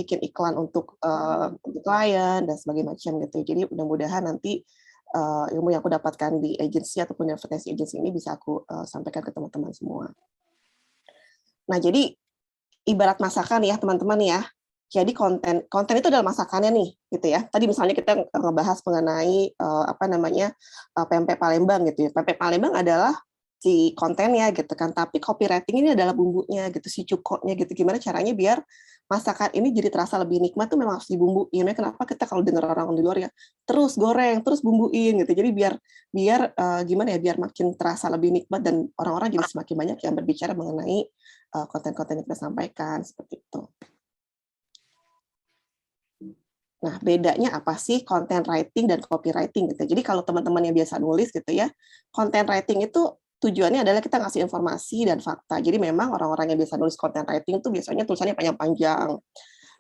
bikin iklan untuk klien dan sebagainya macam gitu. Jadi mudah-mudahan nanti ilmu yang aku dapatkan di agensi ataupun advertising agency ini bisa aku sampaikan ke teman-teman semua. Nah, jadi ibarat masakan ya teman-teman ya. Jadi konten itu adalah masakannya nih, gitu ya. Tadi misalnya kita ngebahas mengenai pempek Palembang gitu ya. Pempek Palembang adalah si kontennya gitu kan, tapi copywriting ini adalah bumbunya gitu, si cukoknya gitu. Gimana caranya biar masakan ini jadi terasa lebih nikmat tuh memang harus dibumbuin. Nah, kenapa kita kalau dengar orang di luar ya terus goreng, terus bumbuin gitu. Jadi biar biar makin terasa lebih nikmat dan orang-orang jadi semakin banyak yang berbicara mengenai konten-konten yang kita sampaikan seperti itu. Nah, bedanya apa sih content writing dan copywriting gitu. Jadi kalau teman-teman yang biasa nulis gitu ya, content writing itu tujuannya adalah kita ngasih informasi dan fakta. Jadi memang orang-orang yang biasa nulis content writing itu biasanya tulisannya panjang-panjang.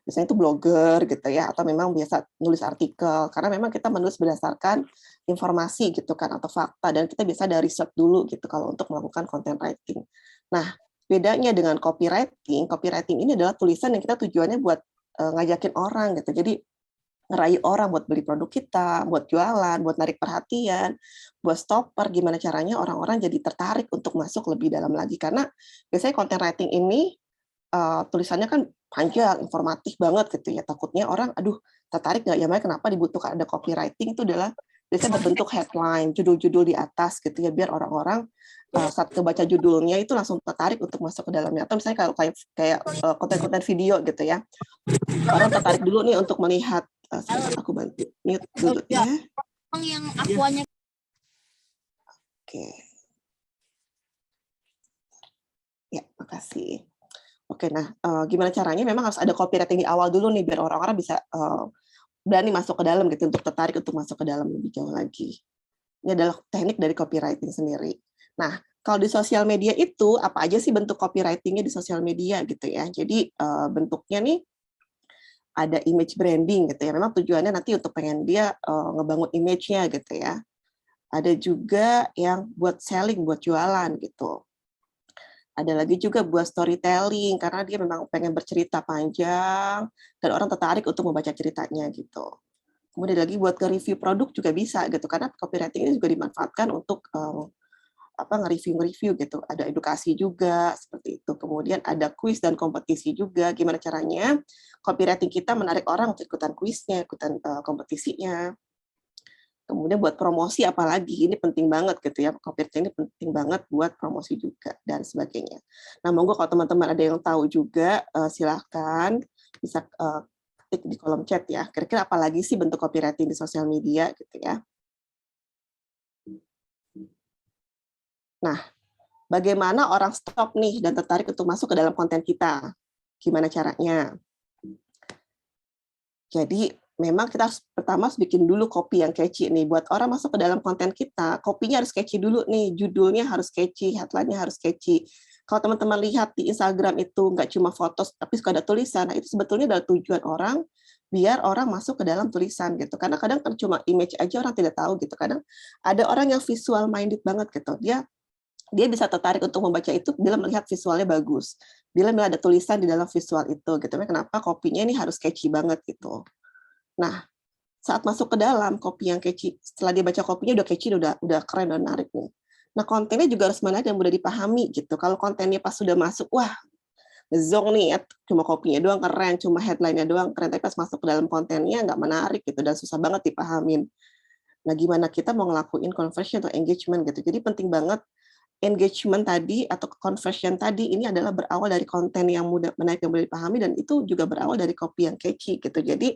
Biasanya itu blogger gitu ya, atau memang biasa nulis artikel. Karena memang kita menulis berdasarkan informasi gitu kan, atau fakta. Dan kita biasa ada riset dulu gitu kalau untuk melakukan content writing. Nah, bedanya dengan copywriting ini adalah tulisan yang kita tujuannya buat ngajakin orang gitu. Jadi ngerayu orang buat beli produk kita, buat jualan, buat narik perhatian, buat stopper, gimana caranya orang-orang jadi tertarik untuk masuk lebih dalam lagi. Karena biasanya content writing ini tulisannya kan panjang, informatif banget gitu ya. Takutnya orang, aduh tertarik nggak ya, makanya kenapa dibutuhkan ada copywriting itu adalah biasanya berbentuk headline, judul-judul di atas gitu ya, biar orang-orang saat kebaca judulnya itu langsung tertarik untuk masuk ke dalamnya. Atau misalnya kalau kayak konten-konten video gitu ya, orang tertarik dulu nih untuk melihat. Aku bantu mute dulu ya. Yang akuanya. Oke. Ya, makasih. Oke, nah gimana caranya? Memang harus ada copywriting di awal dulu nih biar orang-orang bisa berani masuk ke dalam gitu, untuk tertarik untuk masuk ke dalam lebih jauh lagi. Ini adalah teknik dari copywriting sendiri. Nah, kalau di sosial media itu apa aja sih bentuk copywriting-nya di sosial media gitu ya. Jadi bentuknya nih ada image branding gitu ya. Memang tujuannya nanti untuk pengen dia ngebangun image-nya gitu ya. Ada juga yang buat selling, buat jualan gitu. Ada lagi juga buat storytelling karena dia memang pengen bercerita panjang dan orang tertarik untuk membaca ceritanya gitu. Kemudian lagi buat nge-review produk juga bisa gitu karena copywriting ini juga dimanfaatkan untuk nge-review gitu. Ada edukasi juga seperti itu. Kemudian ada kuis dan kompetisi juga. Gimana caranya copywriting kita menarik orang untuk ikutan kuisnya, ikutan kompetisinya. Kemudian buat promosi apalagi, ini penting banget gitu ya, copywriting ini penting banget buat promosi juga, dan sebagainya. Nah, monggo kalau teman-teman ada yang tahu juga, silahkan bisa ketik di kolom chat ya, kira-kira apa lagi sih bentuk copywriting di sosial media gitu ya. Nah, bagaimana orang stop nih dan tertarik untuk masuk ke dalam konten kita? Gimana caranya? Jadi memang kita pertama harus bikin dulu copy yang catchy nih. Buat orang masuk ke dalam konten kita, copy-nya harus catchy dulu nih, judulnya harus catchy, headline-nya harus catchy. Kalau teman-teman lihat di Instagram itu nggak cuma foto, tapi suka ada tulisan, nah itu sebetulnya adalah tujuan orang, biar orang masuk ke dalam tulisan gitu. Karena kadang kan cuma image aja orang tidak tahu gitu. Kadang ada orang yang visual minded banget gitu. Dia bisa tertarik untuk membaca itu bila melihat visualnya bagus. Bila ada tulisan di dalam visual itu gitu. Kenapa copy-nya ini harus catchy banget gitu. Nah, saat masuk ke dalam copy yang catchy, setelah dia baca copy-nya udah catchy, udah keren dan menarik nih. Nah, kontennya juga harus menarik dan mudah dipahami gitu. Kalau kontennya pas sudah masuk, wah, zong nih ya, cuma copy-nya doang keren, cuma headline-nya doang keren, tapi pas masuk ke dalam kontennya nggak menarik gitu dan susah banget dipahamin. Nah, gimana kita mau ngelakuin conversion atau engagement gitu. Jadi penting banget engagement tadi atau conversion tadi ini adalah berawal dari konten yang mudah menarik dan mudah dipahami, dan itu juga berawal dari copy yang catchy gitu. Jadi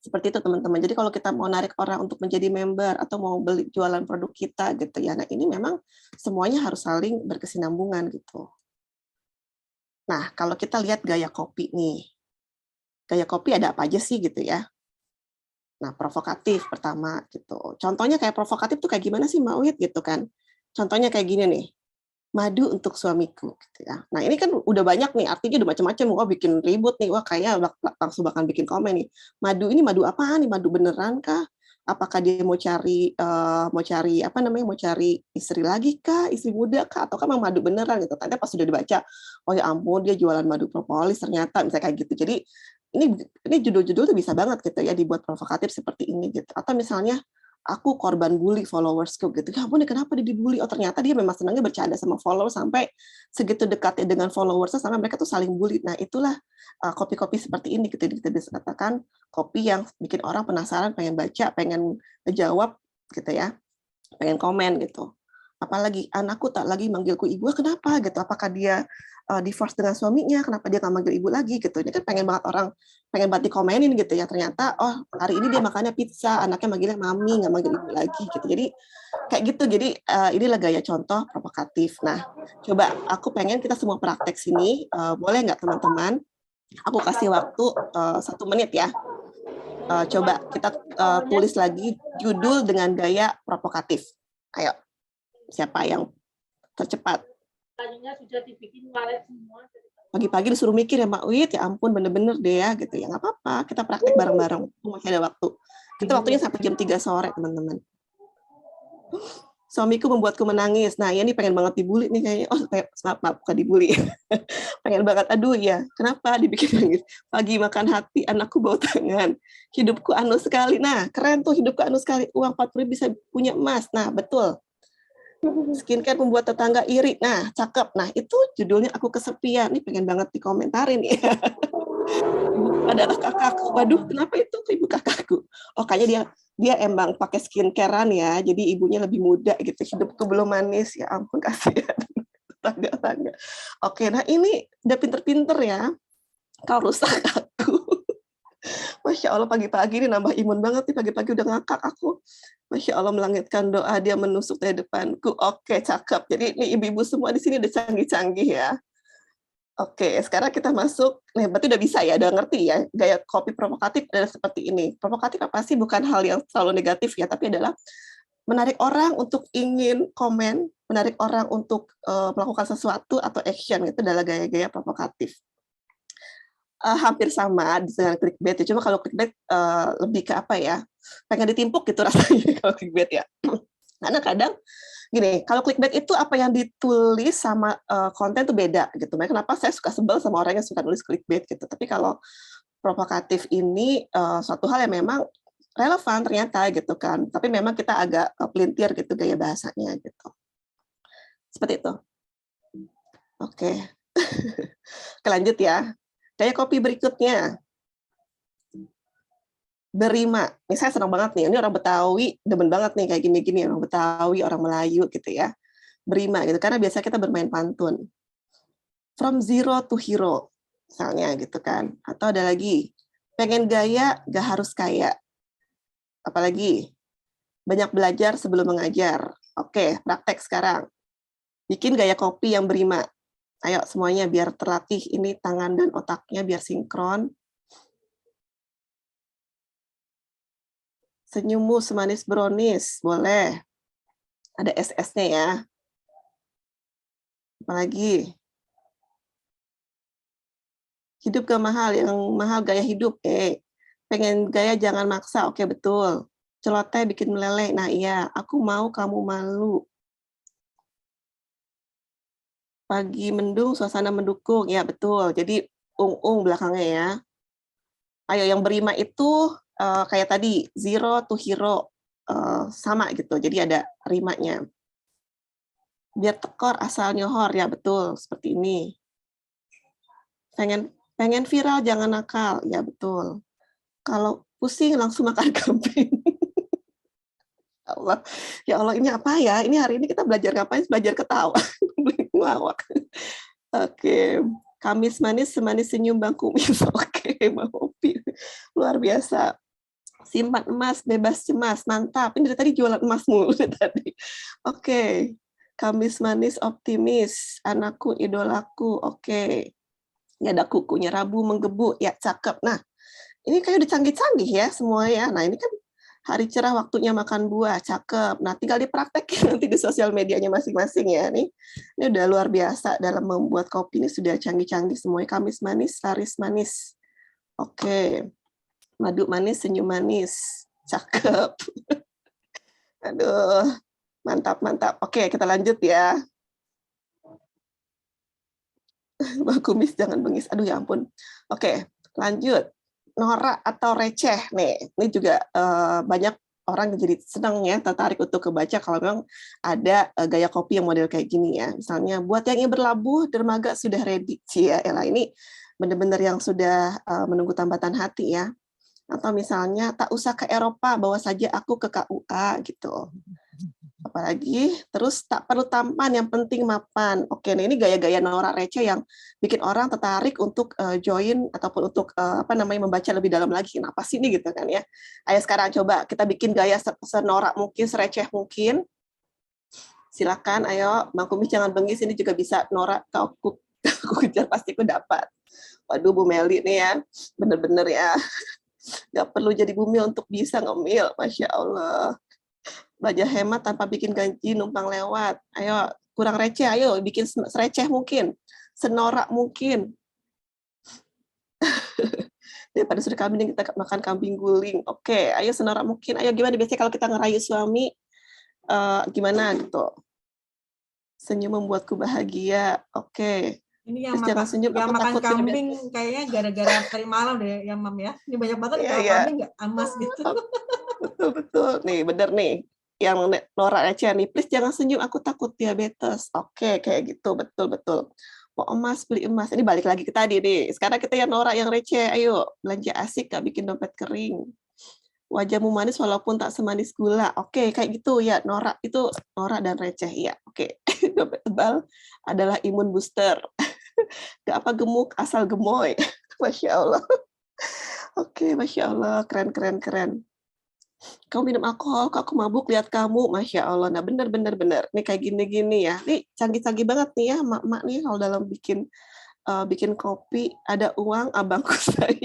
seperti itu teman-teman. Jadi kalau kita mau narik orang untuk menjadi member atau mau beli jualan produk kita gitu ya. Nah, ini memang semuanya harus saling berkesinambungan gitu. Nah, kalau kita lihat gaya copy nih. Gaya copy ada apa aja sih gitu ya. Nah, provokatif pertama gitu. Contohnya kayak provokatif tuh kayak gimana sih Mbak Wit gitu kan. Contohnya kayak gini nih. Madu untuk suamiku gitu ya. Nah, ini kan udah banyak nih, artinya udah macam-macam. Wah, bikin ribut nih. Wah, kayaknya langsung bakal bikin komen nih. Madu ini madu apaan nih? Madu beneran kah? Apakah dia mau cari mau cari istri lagi kah? Istri muda kah? Atau kan memang madu beneran gitu. Tadi pas sudah dibaca, oh ya ampun dia jualan madu propolis ternyata misalnya kayak gitu. Jadi ini judul-judul tuh bisa banget gitu ya dibuat provokatif seperti ini gitu. Atau misalnya aku korban bully followersku gitu. Ya ampun, kenapa dia dibully? Oh, ternyata dia memang senangnya bercanda sama followers sampai segitu dekatnya dengan followersnya sampai mereka tuh saling bully. Nah, itulah kopi-kopi seperti ini gitu. Kita bisa katakan kopi yang bikin orang penasaran, pengen baca, pengen ngejawab gitu ya, pengen komen gitu. Apalagi anakku tak lagi manggilku ibu, kenapa gitu? Apakah dia divorce dengan suaminya? Kenapa dia nggak manggil ibu lagi gitu? Ini kan pengen banget orang pengen banget dikomenin gitu ya. Ternyata oh hari ini dia makannya pizza, anaknya manggilnya mami, nggak manggil ibu lagi gitu. Jadi kayak gitu. Jadi inilah gaya contoh provokatif. Nah, coba aku pengen kita semua praktek sini. Boleh nggak teman-teman? Aku kasih waktu 1 menit ya. Coba kita tulis lagi judul dengan gaya provokatif. Ayo. Siapa yang tercepat? Pagi-pagi disuruh mikir ya Mbak Wit, ya ampun bener-bener deh ya gitu ya, nggak apa-apa, kita praktek bareng-bareng, masih ada waktu. Kita waktunya sampai jam 3 sore teman-teman. Suamiku membuatku menangis. Nah, ya ini pengen banget dibully nih kayaknya. Oh, maaf, bukan dibully. Pengen banget, aduh ya, kenapa dibikin nangis? Pagi makan hati, anakku bawa tangan. Hidupku anu sekali. Nah, keren tuh hidupku anu sekali. Uang 40.000 bisa punya emas. Nah, betul. Skincare membuat tetangga iri. Nah, cakep. Nah, itu judulnya aku kesepian. Nih pengen banget dikomentarin nih. Ibu adalah kakakku. Waduh, kenapa itu ibu kakakku? Oh, kayaknya dia emang pakai skincarean ya. Jadi ibunya lebih muda gitu. Hidupku belum manis. Ya ampun, kasihan. Tetangga-tetangga. Oke, nah ini udah pinter-pinter ya. Kau rusak aku. Masya Allah, pagi-pagi ini nambah imun banget nih, pagi-pagi udah ngakak aku. Masya Allah, melangitkan doa, dia menusuk dari depanku. Oke, cakep. Jadi ini ibu-ibu semua di sini udah canggih-canggih ya. Oke, sekarang kita masuk, nih berarti udah bisa ya, udah ngerti ya, gaya kopi provokatif adalah seperti ini. Provokatif apa sih? Bukan hal yang selalu negatif ya, tapi adalah menarik orang untuk ingin komen, menarik orang untuk melakukan sesuatu atau action, itu adalah gaya-gaya provokatif. Hampir sama dengan clickbait ya, cuma kalau clickbait lebih ke apa ya, pengen ditimpuk gitu rasanya kalau clickbait ya. Karena kadang gini, kalau clickbait itu apa yang ditulis sama konten tuh beda gitu. Makanya kenapa saya suka sebel sama orang yang suka nulis clickbait gitu. Tapi kalau provokatif ini suatu hal yang memang relevan ternyata gitu kan. Tapi memang kita agak pelintir gitu gaya bahasanya gitu. Seperti itu. Oke. Lanjut ya. Gaya kopi berikutnya. Berima. Ini saya senang banget nih. Ini orang Betawi, demen banget nih kayak gini-gini. Orang Betawi, orang Melayu gitu ya. Berima gitu. Karena biasa kita bermain pantun. From zero to hero. Misalnya gitu kan. Atau ada lagi. Pengen gaya, gak harus kaya. Apalagi. Banyak belajar sebelum mengajar. Oke, praktek sekarang. Bikin gaya kopi yang berima. Ayo semuanya biar terlatih ini tangan dan otaknya biar sinkron. Senyummu semanis brownies, boleh. Ada SS-nya ya. Apalagi. Hidup gak mahal, yang mahal gaya hidup. Pengen gaya jangan maksa, oke betul. Celoteh bikin meleleh, nah iya. Aku mau kamu malu. Pagi mendung, suasana mendukung, ya betul. Jadi ung-ung belakangnya ya. Ayo yang berima itu kayak tadi zero to hero sama gitu. Jadi ada rimanya. Biar tekor asal nyohor ya betul seperti ini. Pengen viral jangan nakal ya betul. Kalau pusing langsung makan kambing. Allah, ya Allah ini apa ya? Ini hari ini kita belajar ngapain? Belajar ketawa, ngelawak. Oke, Kamis manis semanis senyum Bang Kumis. Oke, Bang Opi. Luar biasa. Simpan emas, bebas cemas, mantap. Ini dari tadi jualan emas mulu tadi. Oke, Kamis manis optimis, anakku idolaku. Oke, ini ada kukunya Rabu menggebu, ya cakep. Nah, ini kayak udah canggih-canggih ya semua ya. Nah, ini kan hari cerah waktunya makan buah, cakep. Nah, tinggal dipraktekin nanti di sosial medianya masing-masing ya. Ini udah luar biasa dalam membuat kopi ini sudah canggih-canggih semuanya. Kamis manis, laris manis. Oke. Madu manis, senyum manis. Cakep. Aduh, mantap-mantap. Oke, kita lanjut ya. Bang Kumis jangan bengis. Aduh ya ampun. Oke, lanjut. norak atau receh nih. Ini juga banyak orang jadi senang ya, tertarik untuk kebaca kalau memang ada gaya kopi yang model kayak gini ya. Misalnya, buat yang ingin berlabuh, dermaga sudah ready. Ya, elah, ini benar-benar yang sudah menunggu tambatan hati ya. Atau misalnya, tak usah ke Eropa, bawa saja aku ke KUA gitu. Apalagi, terus tak perlu tampan, yang penting mapan. Oke, nah ini gaya-gaya norak receh yang bikin orang tertarik untuk join ataupun untuk membaca lebih dalam lagi. Kenapa sih ini gitu kan ya? Ayo sekarang coba kita bikin gaya senorak mungkin, sereceh mungkin. Silakan, ayo Bang Kumis jangan bengis, ini juga bisa norak. Aku kejar pasti aku dapat. Waduh, Bu Meli nih ya, bener-bener ya. Nggak perlu jadi bumi untuk bisa ngemil, Masya Allah. Belajar hemat tanpa bikin gaji numpang lewat. Ayo, kurang receh, ayo bikin sereceh mungkin, senorak mungkin. Daripada sudah kambing kita makan kambing guling. Oke, ayo senorak mungkin. Ayo gimana biasanya kalau kita ngerayu suami, gimana gitu? Senyum membuatku bahagia. Oke. Ini yang Terus jangan senyum, yang aku makan takut kambing kayaknya gara-gara tadi malam deh yang Mam ya. Ini banyak banget kalau kambing nggak amas gitu. Betul. Nih, bener nih. Yang norak receh nih, please jangan senyum, aku takut diabetes. Oke, kayak gitu, betul. Mau emas, beli emas. Ini balik lagi ke tadi nih. Sekarang kita yang norak, yang receh. Ayo, belanja asik, gak bikin dompet kering. Wajahmu manis walaupun tak semanis gula. Oke, kayak gitu ya. Norak itu norak dan receh ya. Oke, dompet tebal adalah imun booster. Gak apa gemuk, asal gemoy. Masya Allah. Oke, Masya Allah. Keren. Kamu minum alkohol, kok aku mabuk lihat kamu. Masya Allah. Nah, bener. Nih kayak gini-gini ya. Nih canggih-canggih banget nih ya, mak-mak nih kalau dalam bikin kopi, ada uang, abangku saya.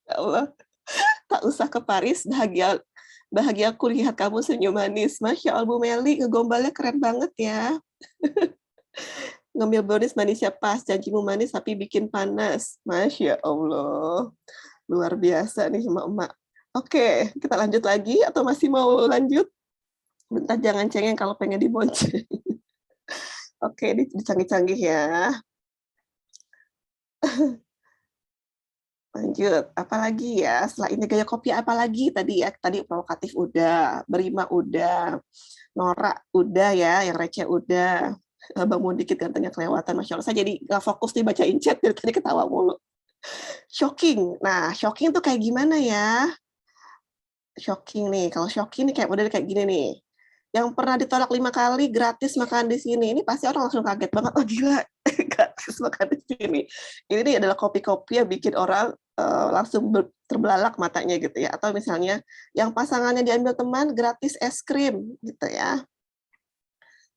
Ya Allah. Tak usah ke Paris, bahagia aku lihat kamu senyum manis. Masya Allah, Bu Meli, ngegombalnya keren banget ya. Ngemil brownies manisnya pas, janjimu manis tapi bikin panas. Masya Allah. Luar biasa nih emak-emak. Oke, kita lanjut lagi atau masih mau lanjut? Bentar, jangan cengeng kalau pengen dibonceng. Oke, ini canggih-canggih ya. Lanjut, apalagi ya? Setelah ini gaya kopi apalagi tadi ya? Tadi provokatif udah, berima udah, norak udah ya, yang receh udah. Bangun dikit gantengnya kelewatan, Masya Allah. Saya jadi nggak fokus nih bacain chat, dari tadi ketawa mulu. Shocking. Nah, shocking tuh kayak gimana ya? Shocking nih, kalau shocking nih kayak model kayak gini nih. Yang pernah ditolak 5 kali gratis makan di sini. Ini pasti orang langsung kaget banget, oh gila, gratis makan di sini. Ini nih adalah kopi-kopi yang bikin orang langsung terbelalak matanya gitu ya. Atau misalnya yang pasangannya diambil teman gratis es krim gitu ya.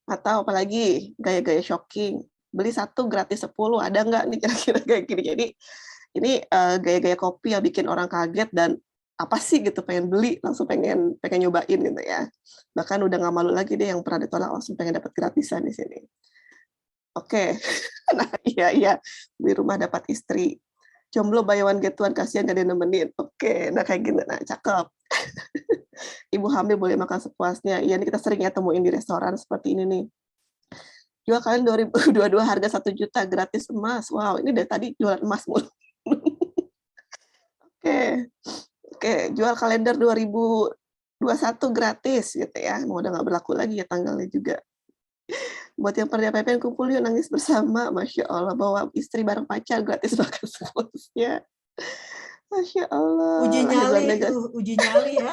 Atau apalagi gaya-gaya shocking, beli 1 gratis 10, ada nggak nih kira-kira kayak gini. Jadi ini gaya-gaya kopi yang bikin orang kaget dan apa sih gitu, pengen beli, langsung pengen nyobain gitu ya. Bahkan udah nggak malu lagi deh yang pernah ditolak langsung pengen dapat gratisan di sini. Oke, nah iya, beli rumah dapat istri. Jomblo buy one get one, kasihan gak ada yang nemenin. Oke, nah kayak gini, nah cakep. Ibu hamil boleh makan sepuasnya. Iya, ini kita sering ya temuin di restoran seperti ini nih. Jual kalian 2022 harga 1 juta gratis emas. Wow, ini dari tadi jualan emas mulu. Oke, jual kalender 2021 gratis gitu ya. Mau udah nggak berlaku lagi ya tanggalnya juga. Buat yang pernah PPN kumpul yuk nangis bersama. Masya Allah, bawa istri bareng pacar gratis makan sepuasnya. Masya Allah. Uji nyali ya.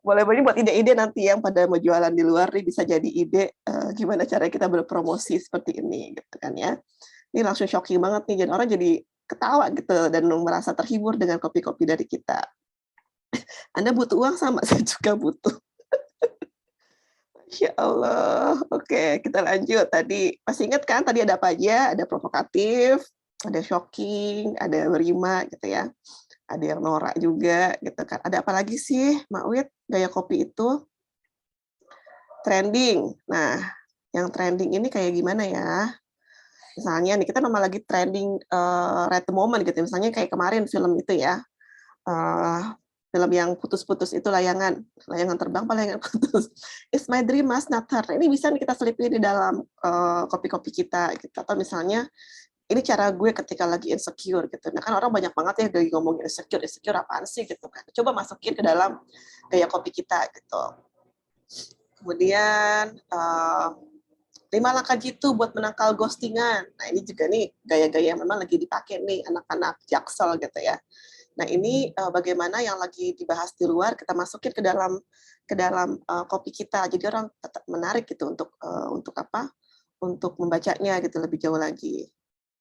Boleh buat ide-ide nanti yang pada mau jualan di luar nih bisa jadi ide gimana cara kita berpromosi seperti ini gitu kan ya. Ini langsung shocking banget nih, jadi orang jadi ketawa gitu dan merasa terhibur dengan kopi-kopi dari kita. Anda butuh uang sama, saya juga butuh. Masya Allah. Oke, kita lanjut. Tadi masih ingat kan tadi ada apa aja? Ada provokatif, ada shocking, ada berima gitu ya. Ada yang norak juga gitu kan. Ada apa lagi sih, Mak Wit, gaya kopi itu? Trending. Nah, yang trending ini kayak gimana ya? Misalnya nih, kita nama lagi trending right the moment gitu. Misalnya kayak kemarin film itu ya. Film yang putus-putus itu layangan terbang apa layangan putus. It's my dream mas not her. Ini bisa nih kita selipin di dalam kopi-kopi kita gitu. Atau misalnya ini cara gue ketika lagi insecure gitu. Nah kan orang banyak banget ya lagi ngomongin insecure apaan sih gitu kan. Coba masukin ke dalam gaya kopi kita gitu. Kemudian 5 langkah jitu buat menangkal ghostingan. Nah ini juga nih gaya-gaya yang memang lagi dipakai nih anak-anak Jaksel gitu ya. Nah ini bagaimana yang lagi dibahas di luar kita masukin ke dalam kopi kita. Jadi orang tetap menarik gitu untuk apa? Untuk membacanya gitu lebih jauh lagi.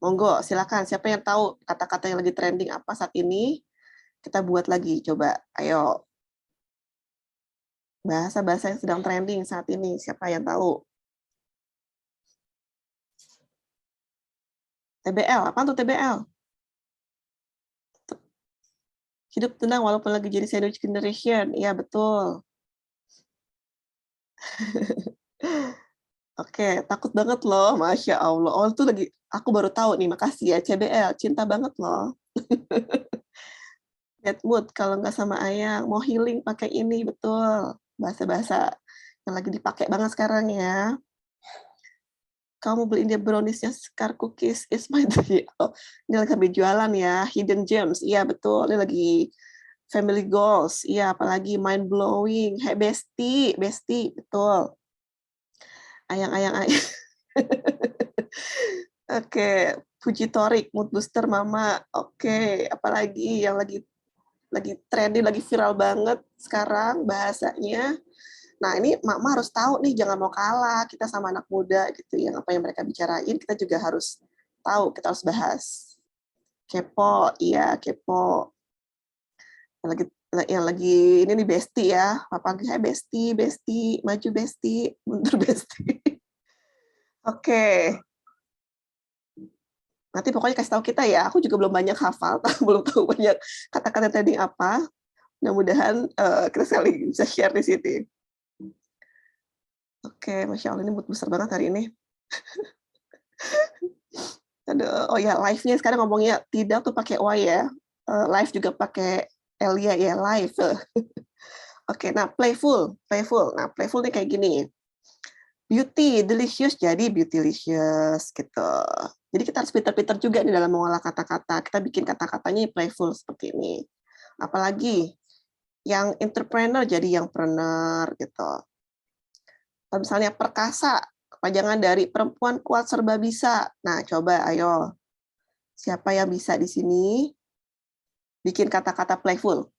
Monggo, silakan. Siapa yang tahu kata-kata yang lagi trending apa saat ini? Kita buat lagi, coba. Ayo. Bahasa-bahasa yang sedang trending saat ini. Siapa yang tahu? TBL. Apa tuh TBL? Hidup tenang walaupun lagi jadi sandwich generation. Iya, betul. Oke, takut banget loh. Masya Allah. Oh, itu lagi, aku baru tahu nih. Makasih ya, CBL. Cinta banget loh. Bad mood kalau nggak sama ayang. Mau healing pakai ini, betul. Bahasa-bahasa yang lagi dipakai banget sekarang ya. Kamu beliin dia brownies-nya Scar Cookies is my dream. Oh, ini lagi kami jualan ya. Hidden Gems. Iya, betul. Ini lagi Family Goals. Iya, apalagi Mind Blowing. Hey, Bestie. Bestie, betul. Ayang. Oke, Puji Torik, Mood Booster Mama. Oke, apalagi yang lagi trending, lagi viral banget sekarang bahasanya. Nah, ini Mama harus tahu nih, jangan mau kalah. Kita sama anak muda gitu, yang apa yang mereka bicarain, kita juga harus tahu, kita harus bahas. Kepo, iya kepo. Yang lagi ini nih Bestie ya. Papa lagi, Bestie, maju Bestie, mundur Bestie. Oke. Nanti pokoknya kasih tahu kita ya. Aku juga belum banyak hafal, belum tahu banyak kata-kata tadi apa. Mudah-mudahan kita sekali bisa share di sini. Oke, Masya Allah, ini mood besar banget hari ini. Aduh, oh ya, live-nya sekarang ngomongnya tidak tuh pakai Y ya. Live juga pakai L ya, live. Oke, nah playful. Nah, playful nih kayak gini. Beauty, delicious, jadi beautylicious gitu. Jadi kita harus pintar-pintar juga nih dalam mengolah kata-kata. Kita bikin kata-katanya playful seperti ini. Apalagi yang entrepreneur jadi yang preneur gitu. Misalnya perkasa, kepanjangan dari perempuan kuat serba bisa. Nah, coba ayo. Siapa yang bisa di sini bikin kata-kata playful?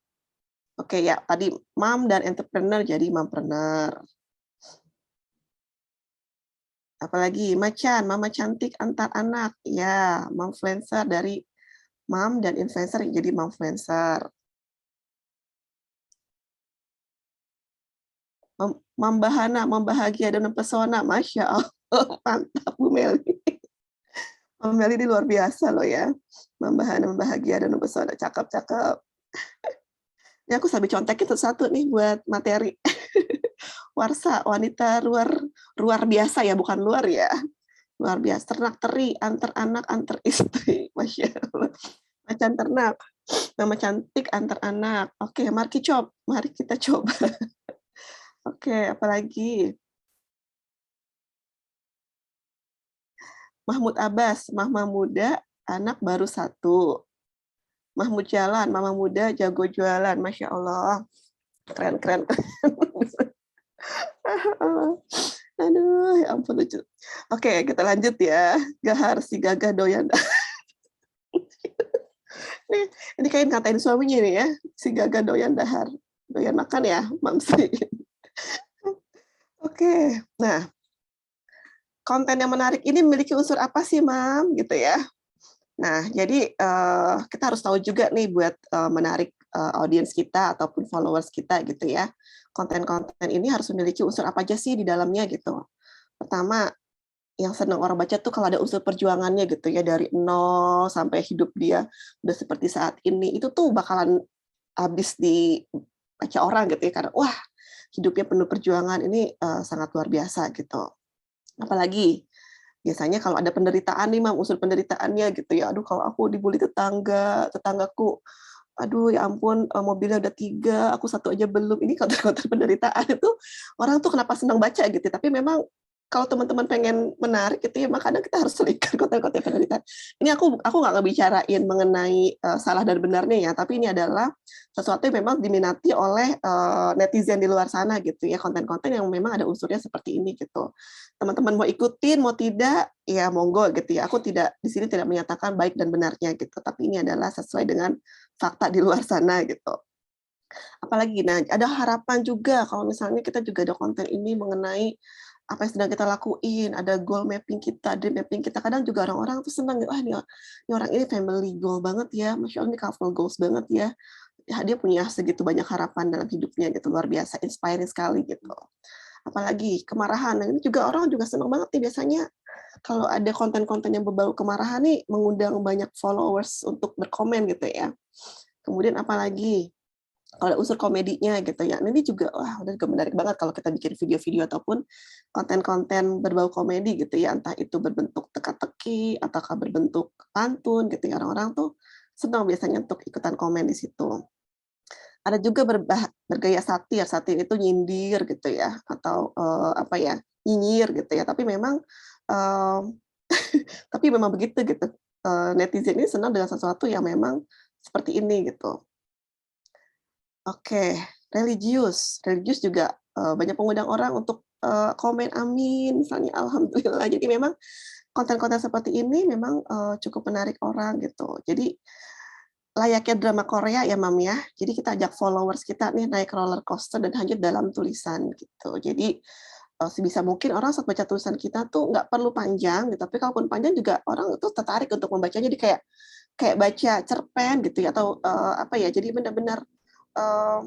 Oke ya, tadi mom dan entrepreneur jadi mompreneur. Apalagi macan, mama cantik antar anak. Ya, momfluencer dari mom dan influencer jadi momfluencer. Membahana, membahagia dan mempesona. Masya Allah, mantap Bu Meli. Bu Meli ini luar biasa loh ya. Membahana, membahagia dan mempesona. Cakep. Ini aku sambil contekin satu-satu nih buat materi. Warsa, wanita luar biasa ya, bukan luar ya. Luar biasa, ternak teri, antar anak, antar istri. Masya Allah. Macan ternak, nama cantik antar anak. Oke, mari kita coba. Oke, apalagi? Mahmud Abbas, mama muda, anak baru 1. Mahmud Jalan, mama muda, jago jualan. Masya Allah. Keren. Aduh, ya ampun lucu. Oke, kita lanjut ya. Gahar si gagah doyan. Ini kayak ngatain suaminya nih ya. Si gagah doyan dahar. Doyan makan ya, Mamsi. Oke, nah konten yang menarik ini memiliki unsur apa sih, Mam? Gitu ya. Nah, jadi kita harus tahu juga nih buat menarik audiens kita ataupun followers kita gitu ya. Konten-konten ini harus memiliki unsur apa aja sih di dalamnya gitu. Pertama, yang senang orang baca tuh kalau ada unsur perjuangannya gitu ya, dari nol sampai hidup dia udah seperti saat ini, itu tuh bakalan habis dibaca orang gitu ya, karena wah hidupnya penuh perjuangan, ini sangat luar biasa gitu. Apalagi biasanya kalau ada penderitaan nih, Mam, unsur penderitaannya gitu ya, aduh kalau aku dibully tetanggaku, aduh ya ampun, mobilnya udah 3, aku 1 aja belum, ini konten-konten penderitaan itu orang tuh kenapa senang baca gitu, tapi memang kalau teman-teman pengen menarik gitu ya, makanya kita harus selipkan konten-konten penelitian. Ini aku nggak ngebicarain mengenai salah dan benarnya ya, tapi ini adalah sesuatu yang memang diminati oleh netizen di luar sana gitu ya, konten-konten yang memang ada unsurnya seperti ini gitu. Teman-teman mau ikutin, mau tidak, ya monggo gitu ya. Aku tidak di sini tidak menyatakan baik dan benarnya gitu, tapi ini adalah sesuai dengan fakta di luar sana gitu. Apalagi, nah ada harapan juga kalau misalnya kita juga ada konten ini mengenai apa yang sedang kita lakuin, ada goal mapping kita, dream mapping kita. Kadang juga orang-orang tuh senang, wah ini orang ini family goal banget ya, Masya Allah ini couple goals banget ya. Ya, dia punya segitu banyak harapan dalam hidupnya gitu, luar biasa, inspiring sekali gitu. Apalagi kemarahan, nah ini juga orang juga senang banget nih biasanya kalau ada konten-konten yang berbau kemarahan nih mengundang banyak followers untuk berkomen gitu ya. Kemudian apalagi kalau unsur komedinya gitu ya. Ini juga wah udah juga menarik banget kalau kita bikin video-video ataupun konten-konten berbau komedi gitu ya, entah itu berbentuk teka-teki ataukah berbentuk pantun gitu ya. Orang-orang tuh senang biasanya untuk ikutan komen di situ. Ada juga bergaya satir. Satir itu nyindir gitu ya atau apa ya, nyinyir gitu ya. Tapi memang tapi memang begitu gitu. Netizen ini senang dengan sesuatu yang memang seperti ini gitu. Oke, religius. Religius juga, banyak mengundang orang untuk, komen amin, misalnya alhamdulillah. Jadi memang konten-konten seperti ini memang, cukup menarik orang gitu. Jadi layaknya drama Korea ya, Mam, ya. Jadi kita ajak followers kita nih naik roller coaster dan hanyut dalam tulisan gitu. Jadi, sebisa mungkin orang saat baca tulisan kita tuh nggak perlu panjang gitu, tapi kalaupun panjang juga orang itu tertarik untuk membacanya. Jadi kayak kayak baca cerpen gitu ya atau, apa ya, jadi benar-benar eee,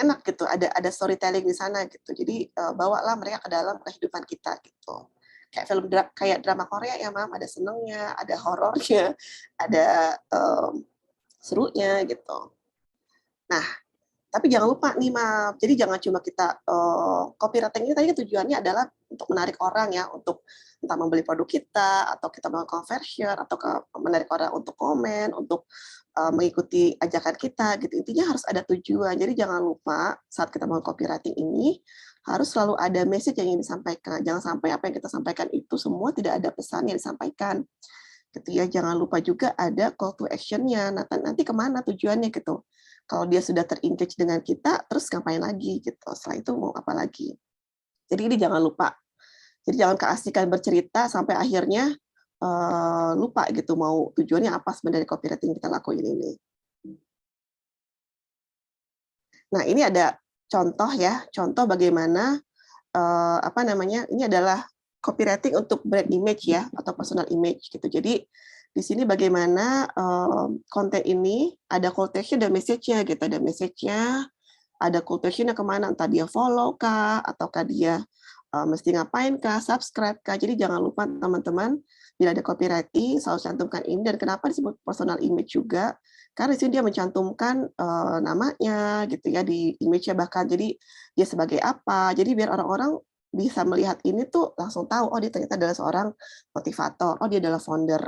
enak gitu, ada storytelling di sana gitu. Jadi, bawalah mereka ke dalam kehidupan kita gitu. Kayak film kayak drama Korea ya, Mam, ada senengnya, ada horornya, ada, serunya gitu. Nah, tapi jangan lupa nih, Mam, jadi jangan cuma kita, copywriting ini tadi tujuannya adalah untuk menarik orang ya, untuk entah membeli produk kita, atau kita mau conversion, atau menarik orang untuk komen, untuk, mengikuti ajakan kita gitu. Intinya harus ada tujuan. Jadi jangan lupa saat kita mau copywriting ini, harus selalu ada message yang ingin disampaikan. Jangan sampai apa yang kita sampaikan itu semua tidak ada pesan yang disampaikan, gitu ya. Jangan lupa juga ada call to action-nya. Nah, nanti kemana tujuannya gitu. Kalau dia sudah ter-engage dengan kita, terus ngapain lagi gitu. Setelah itu mau apa lagi. Jadi ini jangan lupa. Jadi jangan keasikan bercerita sampai akhirnya lupa gitu mau tujuannya apa sebenarnya copywriting kita lakuin ini. Nah, ini ada contoh ya, contoh bagaimana apa namanya, ini adalah copywriting untuk brand image ya atau personal image gitu. Jadi di sini bagaimana konten ini ada call to action dan message-nya gitu, ada message-nya, ada call to action-nya kemana, entah dia follow kah, ataukah dia mesti ngapain kah, subscribe kah. Jadi jangan lupa teman-teman, bila ada copywriting selalu cantumkan ini. Dan kenapa disebut personal image juga, karena di sini dia mencantumkan namanya gitu ya di image-nya bahkan. Jadi dia sebagai apa, jadi biar orang-orang bisa melihat ini tuh langsung tahu, oh dia ternyata adalah seorang motivator, oh dia adalah founder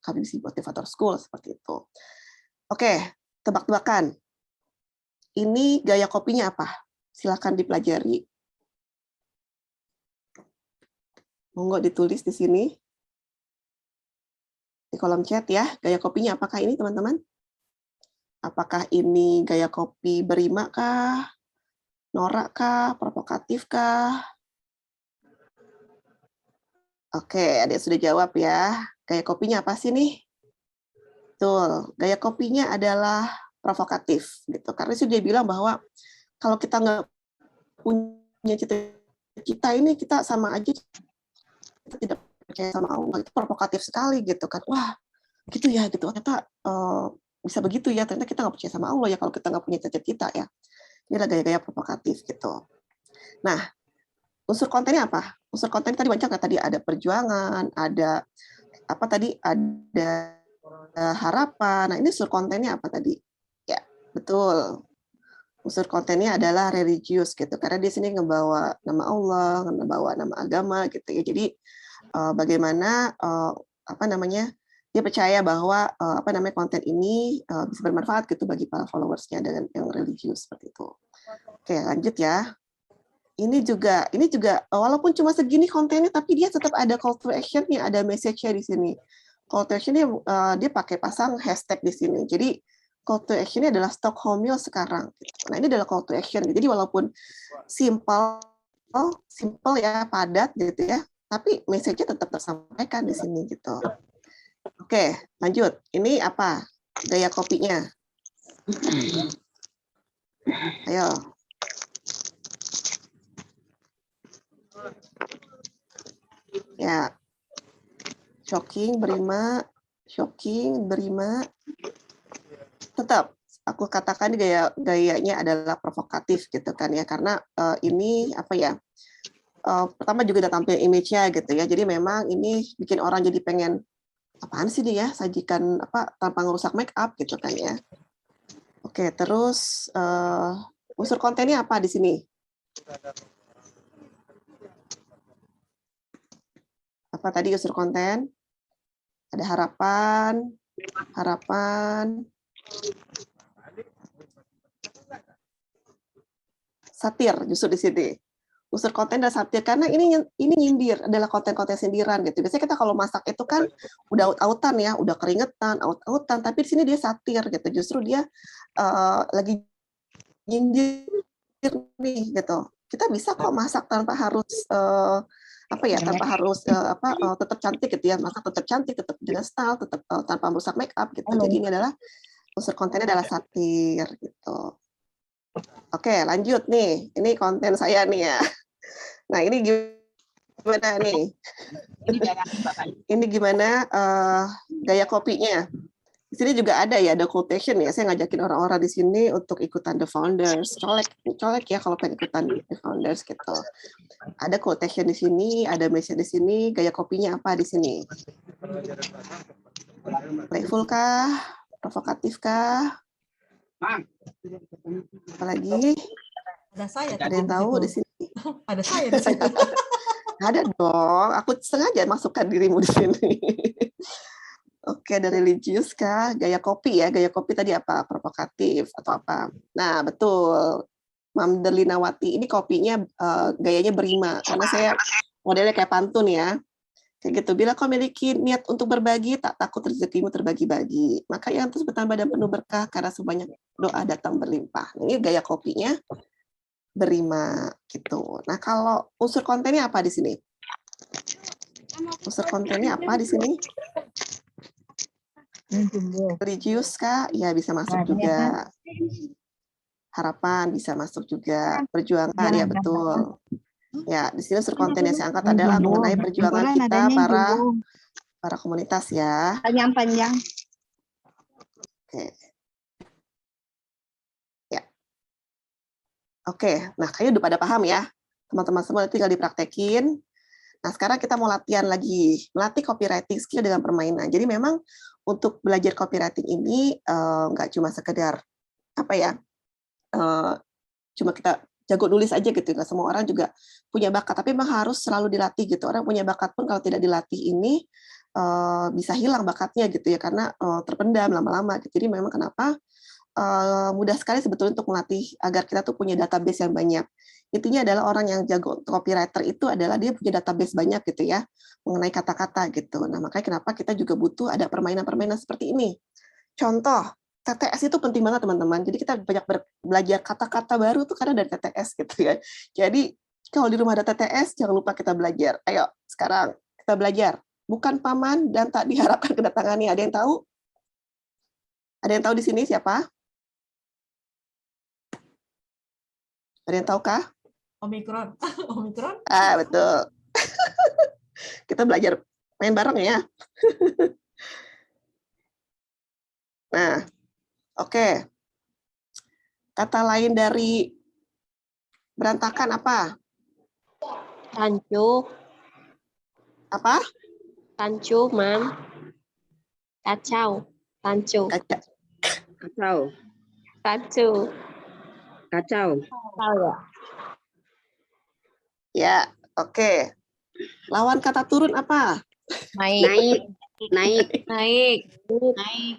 KBBC Motivator School, seperti itu. Oke, tebak-tebakan. Ini gaya kopinya apa? Silakan dipelajari. Monggo ditulis di sini. Di kolom chat ya, gaya kopinya apakah ini teman-teman? Apakah ini gaya kopi berima kah? Norak kah? Provokatif kah? Oke, ada yang sudah jawab ya. Gaya kopinya apa sih nih? Betul, gaya kopinya adalah provokatif gitu. Karena sih dia bilang bahwa kalau kita nggak punya cita-cita ini kita sama aja kita tidak percaya sama Allah, itu provokatif sekali gitu kan. Wah, gitu ya gitu. Ternyata bisa begitu ya. Ternyata kita nggak percaya sama Allah ya kalau kita nggak punya cita-cita ya. Ini adalah gaya-gaya provokatif gitu. Nah, unsur kontennya apa? Unsur konten tadi banyak nggak tadi? Ada perjuangan, ada apa tadi? Ada harapan. Nah, ini unsur kontennya apa tadi? Ya, betul. Unsur kontennya adalah religius gitu. Karena di sini ngebawa nama Allah, ngebawa nama agama gitu ya. Jadi bagaimana apa namanya? Dia percaya bahwa apa namanya konten ini bisa bermanfaat gitu bagi para followersnya dengan yang religius seperti itu. Oke, lanjut ya. ini juga walaupun cuma segini kontennya, tapi dia tetap ada call to action-nya, ada message-nya di sini. Call to action-nya dia pakai pasang hashtag di sini. Jadi call to action-nya adalah Stockholm Meal sekarang. Nah, ini adalah call to action. Jadi walaupun simple ya, padat gitu ya, tapi message-nya tetap tersampaikan di sini gitu. Oke, lanjut. Ini apa? Gaya kopinya. Ayo. Ya. Shocking, berima. Tetap aku katakan gayanya adalah provokatif gitu kan ya, karena ini apa ya? Pertama juga udah tampil image-nya gitu ya. Jadi memang ini bikin orang jadi pengen apaan sih dia ya, sajikan apa tanpa ngerusak make up gitu kan ya. Oke, terus unsur kontennya apa di sini? Apa tadi unsur konten? Ada harapan. Satir justru di sini. Unsur konten dan satir karena ini nyindir, adalah konten-konten sindiran gitu. Biasanya kita kalau masak itu kan udah out-outan ya, udah keringetan, out-outan, tapi di sini dia satir gitu. Justru dia lagi nyindir nih gitu. Kita bisa kok masak tanpa harus tanpa harus tetap cantik gitu ya, masak tetap cantik, tetap dengan style, tetap tanpa merusak make up gitu. Jadi ini adalah unsur kontennya adalah satir gitu. Oke, lanjut nih. Ini konten saya nih ya. Nah, ini gimana nih? Ini gimana gaya kopinya? Di sini juga ada ya, ada quotation ya. Saya ngajakin orang-orang di sini untuk ikutan The Founders. Colek ya kalau pengen ikutan The Founders gitu. Ada quotation di sini, ada message di sini. Gaya kopinya apa di sini? Playful kah? Provokatif kah? Apalagi? Ada yang tahu di sini? Ada saya di situ. Ada dong. Aku sengaja masukkan dirimu di sini. Oke, ada religius kah? Gaya kopi ya. Gaya kopi tadi apa? Provokatif atau apa? Nah, betul. Mam Derlinawati ini kopinya gayanya berima. Karena saya modelnya kayak pantun ya. Kayak gitu. Bila kau memiliki niat untuk berbagi, tak takut rezekimu terbagi-bagi. Maka yang terus bertambah dan penuh berkah karena sebanyak doa datang berlimpah. Ini gaya kopinya berima gitu. Nah, kalau unsur kontennya apa di sini? Unsur kontennya apa di sini? Religius kah? Ya, bisa masuk juga. Harapan bisa masuk juga. Perjuangan ya betul. Ya, di sini unsur konten yang saya angkat adalah mengenai perjuangan kita para komunitas ya. Panjang-panjang. Oke. Ya. Oke, nah kayaknya udah pada paham ya. Teman-teman semua tinggal dipraktekin. Nah, sekarang kita mau latihan lagi. Melatih copywriting skill dengan permainan. Jadi memang untuk belajar copywriting ini nggak cuma sekedar apa ya, cuma kita jago nulis aja gitu, nggak semua orang juga punya bakat, tapi memang harus selalu dilatih gitu. Orang punya bakat pun kalau tidak dilatih ini bisa hilang bakatnya gitu ya, karena terpendam lama-lama gitu. Jadi memang kenapa mudah sekali sebetulnya untuk melatih agar kita tuh punya database yang banyak. Intinya adalah orang yang jago copywriter itu adalah dia punya database banyak gitu ya, mengenai kata-kata gitu. Nah, makanya kenapa kita juga butuh ada permainan-permainan seperti ini. Contoh, TTS itu penting banget teman-teman. Jadi kita banyak belajar kata-kata baru tuh karena dari TTS gitu ya. Jadi kalau di rumah ada TTS, jangan lupa kita belajar. Ayo, sekarang kita belajar. Bukan paman dan tak diharapkan kedatangannya. Ada yang tahu? Ada yang tahu di sini siapa? Ada yang tahukah? Omikron. Omikron? Ah, betul. Kita belajar main bareng ya. Nah, oke. Kata lain dari berantakan apa? Rancu. Apa? Rancu, Mam. Kacau. Rancu. Kacau. Rancu. Kacau. Kacau ya. Ya, oke. Lawan kata turun apa? Naik. Naik. Naik.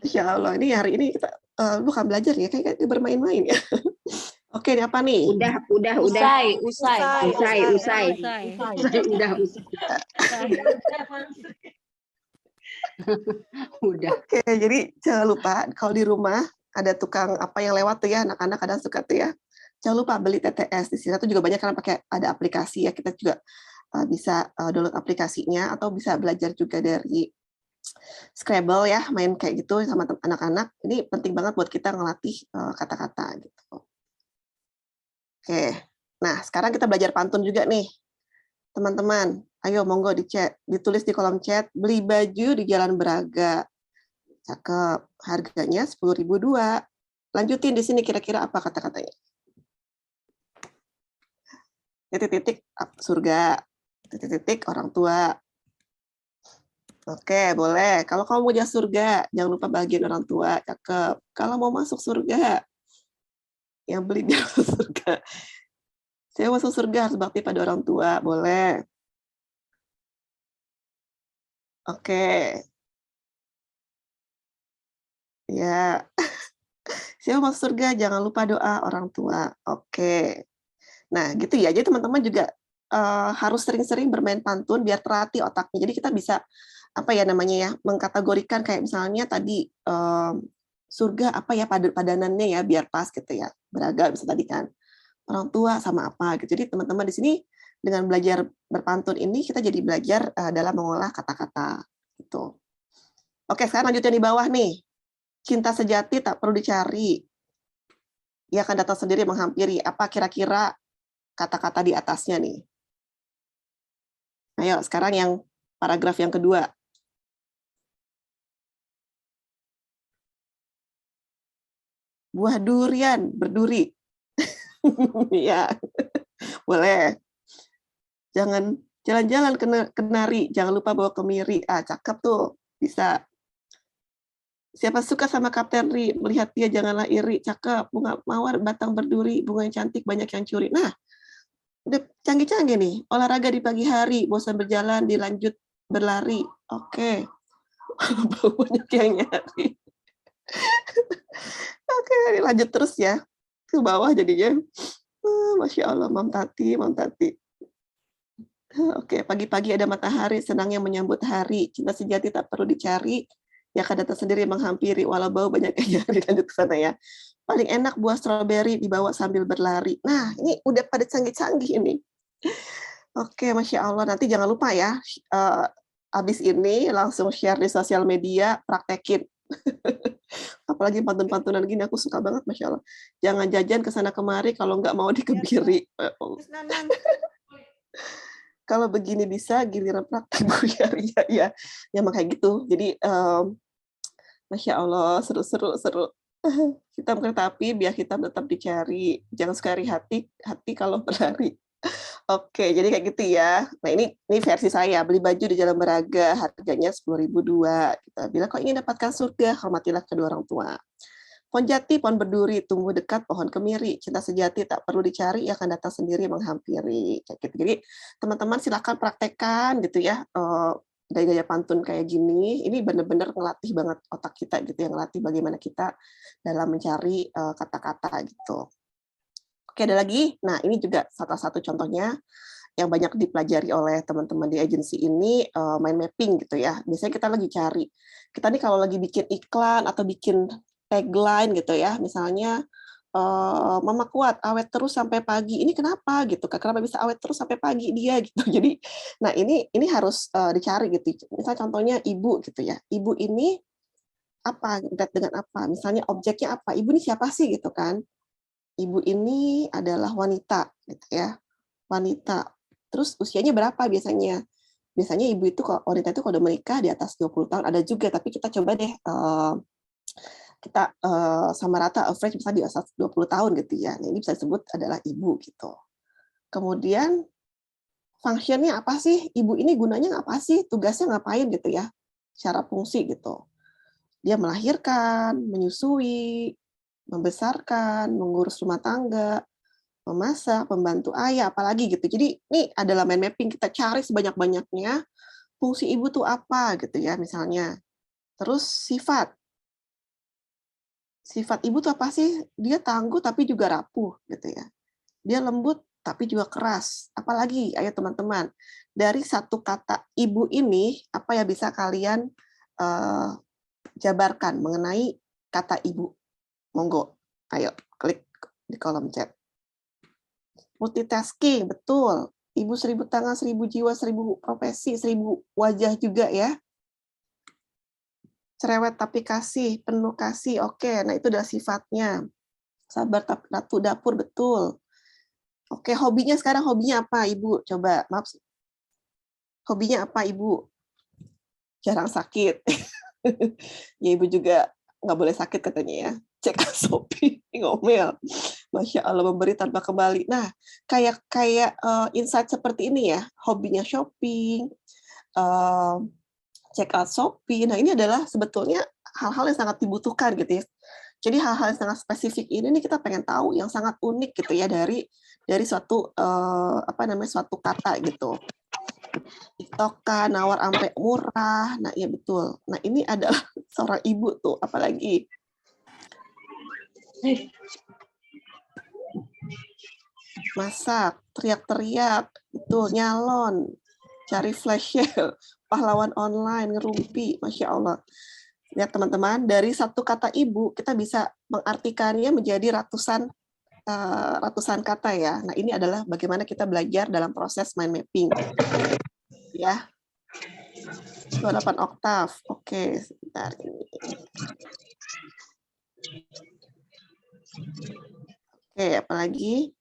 Insya Allah, ini hari ini kita bukan belajar ya, kayak bermain-main ya. Oke, ini apa nih? Udah. Usai. Udah. Oke, jadi jangan lupa kalau di rumah ada tukang apa yang lewat tuh ya, anak-anak kadang suka tuh ya. Jangan lupa beli TTS. Di sini tuh juga banyak kan pakai ada aplikasi ya, kita juga bisa download aplikasinya atau bisa belajar juga dari Scrabble ya, main kayak gitu sama anak-anak. Ini penting banget buat kita ngelatih kata-kata gitu. Oke, nah sekarang kita belajar pantun juga nih. Teman-teman, ayo monggo di chat, ditulis di kolom chat, beli baju di Jalan Braga. Cakep, harganya 10.002. Lanjutin di sini kira-kira apa kata-katanya? Titik-titik surga, titik-titik orang tua. Oke, boleh. Kalau kamu mau jadi surga, jangan lupa bagian orang tua. Cakep. Kalau mau masuk surga, yang beli dia masuk surga. Saya masuk surga harus bakti pada orang tua. Boleh. Oke. Ya. Saya masuk surga, jangan lupa doa orang tua. Oke. Nah, gitu ya. Jadi teman-teman juga harus sering-sering bermain pantun biar terlatih otaknya. Jadi kita bisa apa ya namanya ya, mengkategorikan kayak misalnya tadi surga apa ya padanannya ya biar pas gitu ya. Beragam bisa tadi kan. Orang tua sama apa gitu. Jadi teman-teman di sini dengan belajar berpantun ini kita jadi belajar dalam mengolah kata-kata gitu. Oke, sekarang lanjut yang di bawah nih. Cinta sejati tak perlu dicari. Ia akan datang sendiri menghampiri. Apa kira-kira kata-kata di atasnya nih? Ayo, sekarang yang paragraf yang kedua. Buah durian berduri. Ya, boleh. Jangan jalan-jalan kenari, jangan lupa bawa kemiri. Ah, cakep tuh, bisa. Siapa suka sama Kapten Ri, melihat dia janganlah iri, cakep. Bunga mawar batang berduri, bunga yang cantik banyak yang curi. Nah, udah canggih-canggih nih. Olahraga di pagi hari, bosan berjalan, dilanjut berlari. Oke. Banyak yang nyari. Oke, lanjut terus ya. Ke bawah jadinya. Masya Allah, Mam Tati. Oke, pagi-pagi ada matahari, senangnya menyambut hari. Cinta sejati tak perlu dicari, ya akan datang sendiri menghampiri, walau bau banyak yang nyari. Lanjut ke sana ya. Paling enak buah stroberi dibawa sambil berlari. Nah, ini udah pada canggih-canggih ini. Oke, Masya Allah. Nanti jangan lupa ya, abis ini langsung share di sosial media, praktekin. Apalagi pantun-pantunan gini, aku suka banget, Masya Allah. Jangan jajan ke sana kemari kalau nggak mau dikebiri. Kalau begini bisa, giliran praktek buyar. Ya, emang kayak gitu. Jadi, Masya Allah, seru. Hitam kereta api, biar hitam tetap dicari. Jangan sekali hati kalau berlari. Oke, jadi kayak gitu ya. Nah, ini versi saya, beli baju di Jalan Braga, harganya 10.002. Kita bilang, kalau ingin dapatkan surga, hormatilah kedua orang tua. Pohon jati, pohon berduri, tumbuh dekat pohon kemiri. Cinta sejati tak perlu dicari, ia akan datang sendiri menghampiri. Kayak gitu. Jadi teman-teman silakan praktekkan gitu ya, gaya-gaya pantun kayak gini. Ini benar-benar ngelatih banget otak kita gitu ya, ngelatih bagaimana kita dalam mencari kata-kata gitu. Oke, ada lagi. Nah, ini juga salah satu contohnya yang banyak dipelajari oleh teman-teman di agensi ini, mind mapping gitu ya. Biasanya kita lagi cari. Kita nih kalau lagi bikin iklan atau bikin tagline gitu ya, misalnya, "Mama kuat, awet terus sampai pagi." Ini kenapa gitu, kenapa bisa awet terus sampai pagi dia gitu. Jadi, nah ini harus, dicari gitu. Misal contohnya ibu gitu ya, ibu ini apa, identik dengan apa, misalnya objeknya apa, ibu ini siapa sih gitu kan. Ibu ini adalah wanita gitu ya, wanita. Terus usianya berapa biasanya? Biasanya ibu itu wanita itu kalau udah menikah di atas 20 tahun, ada juga, tapi kita coba deh, kita sama rata average misalnya di atas 20 tahun gitu ya. Nah, ini bisa disebut adalah ibu gitu. Kemudian function-nya apa sih? Ibu ini gunanya apa sih? Tugasnya ngapain gitu ya? Secara fungsi gitu. Dia melahirkan, menyusui, membesarkan, mengurus rumah tangga, memasak, membantu ayah, apalagi gitu. Jadi ini adalah mind mapping, kita cari sebanyak-banyaknya fungsi ibu tuh apa gitu ya misalnya. Terus sifat Sifat ibu tuh apa sih? Dia tangguh tapi juga rapuh gitu ya. Dia lembut tapi juga keras. Apalagi, ayo teman-teman, dari satu kata ibu ini, apa yang bisa kalian jabarkan mengenai kata ibu? Monggo, ayo klik di kolom chat. Multitasking, betul. Ibu 1000 tangan, 1000 jiwa, 1000 profesi, 1000 wajah juga ya. Cerewet tapi kasih, penuh kasih, oke. Nah itu adalah sifatnya. Sabar tapi ratu dapur, betul. Oke, hobinya sekarang hobinya apa, Ibu? Coba, maaf. Hobinya apa, Ibu? Jarang sakit. Ya, Ibu juga nggak boleh sakit katanya ya. Cek Shopee, ngomel. Masya Allah, memberi tanpa kembali. Nah, kayak insight seperti ini ya, hobinya shopping, check out Shopee. Nah, ini adalah sebetulnya hal-hal yang sangat dibutuhkan gitu ya. Jadi hal-hal yang sangat spesifik ini nih kita pengen tahu yang sangat unik gitu ya dari suatu suatu kata gitu. TikTok nawar ampe murah. Nah, iya betul. Nah, ini adalah seorang ibu tuh, apalagi masak, teriak-teriak, betul, nyalon, cari flash sale, pahlawan online, ngerumpi, Masya Allah. Lihat teman-teman, dari satu kata ibu, kita bisa mengartikannya menjadi ratusan kata ya. Nah, ini adalah bagaimana kita belajar dalam proses mind mapping. Ya. 28 oktav. Oke, sebentar ini. Oke, apalagi?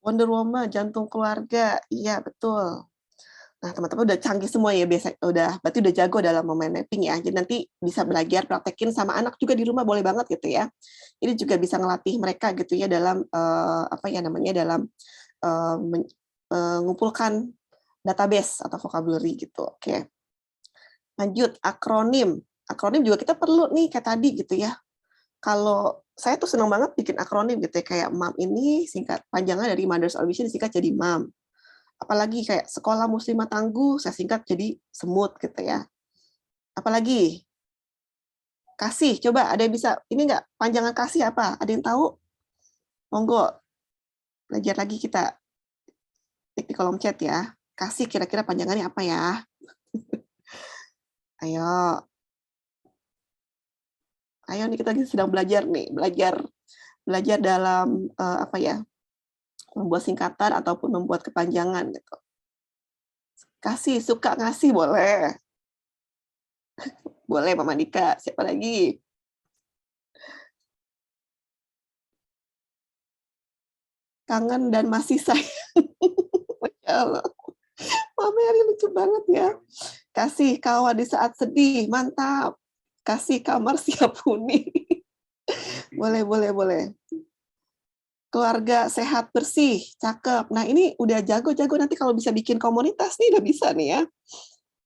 Wonder Woman, jantung keluarga. Iya, betul. Nah, teman-teman udah canggih semua ya, berarti udah jago dalam mind mapping ya. Jadi nanti bisa belajar praktekin sama anak juga di rumah, boleh banget gitu ya. Ini juga bisa ngelatih mereka gitu ya dalam dalam mengumpulkan database atau vocabulary gitu. Oke. Lanjut, akronim. Akronim juga kita perlu nih kayak tadi gitu ya. Kalau saya tuh senang banget bikin akronim gitu ya, kayak MAM ini singkat panjangan dari Mothers on Mission disingkat jadi MAM. Apalagi kayak Sekolah Muslimah Tangguh saya singkat jadi SEMUT gitu ya. Apalagi kasih, coba ada yang bisa ini enggak panjangan kasih apa? Ada yang tahu? Monggo. Belajar lagi kita. Tik di kolom chat ya. Kasih kira-kira panjangannya apa ya? Ayo. Ayo nih kita sedang belajar nih, belajar dalam membuat singkatan ataupun membuat kepanjangan gitu. Kasih, suka ngasih boleh. Boleh Mama Dika, siapa lagi? Kangen dan masih sayang. Masya Allah. Mama ini lucu banget ya. Kasih kawan di saat sedih, mantap. Kasih kamar siap huni. Boleh. Keluarga sehat bersih, cakep. Nah ini udah jago-jago nanti kalau bisa bikin komunitas nih udah bisa nih ya.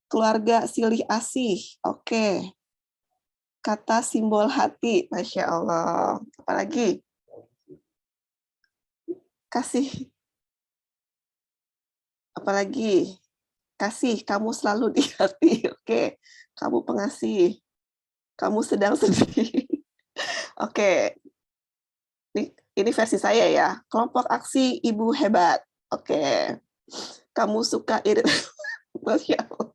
Keluarga silih asih, oke. Kata simbol hati, Masya Allah. Apalagi? Kasih. Apalagi? Kasih, kamu selalu di hati, oke. Kamu pengasih. Kamu sedang sedih. Oke. Ini versi saya ya. Kelompok aksi ibu hebat. Oke. Kamu suka irit. Masya Allah.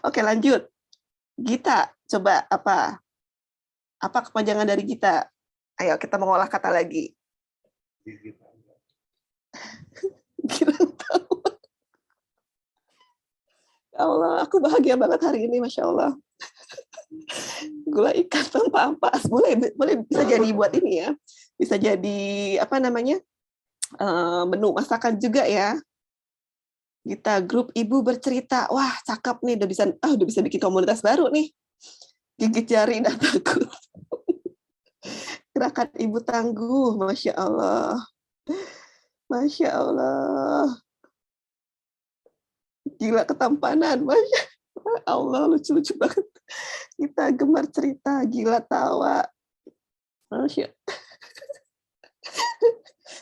Oke, lanjut. Gita, coba apa? Apa kepanjangan dari Gita? Ayo kita mengolah kata lagi. Girang tawa. Ya Allah, aku bahagia banget hari ini, Masya Allah. Gula ikan tanpa ampas. Boleh bisa jadi buat ini ya. Bisa jadi menu masakan juga ya. Kita grup ibu bercerita. Wah, cakep nih, udah bisa bikin komunitas baru nih. Gigit jari dan takut. Gerakan ibu tangguh, Masya Allah. Masya Allah. Gila ketampanan, Masya Allah, lucu-lucu banget. Kita gemar cerita, gila tawa. Masya.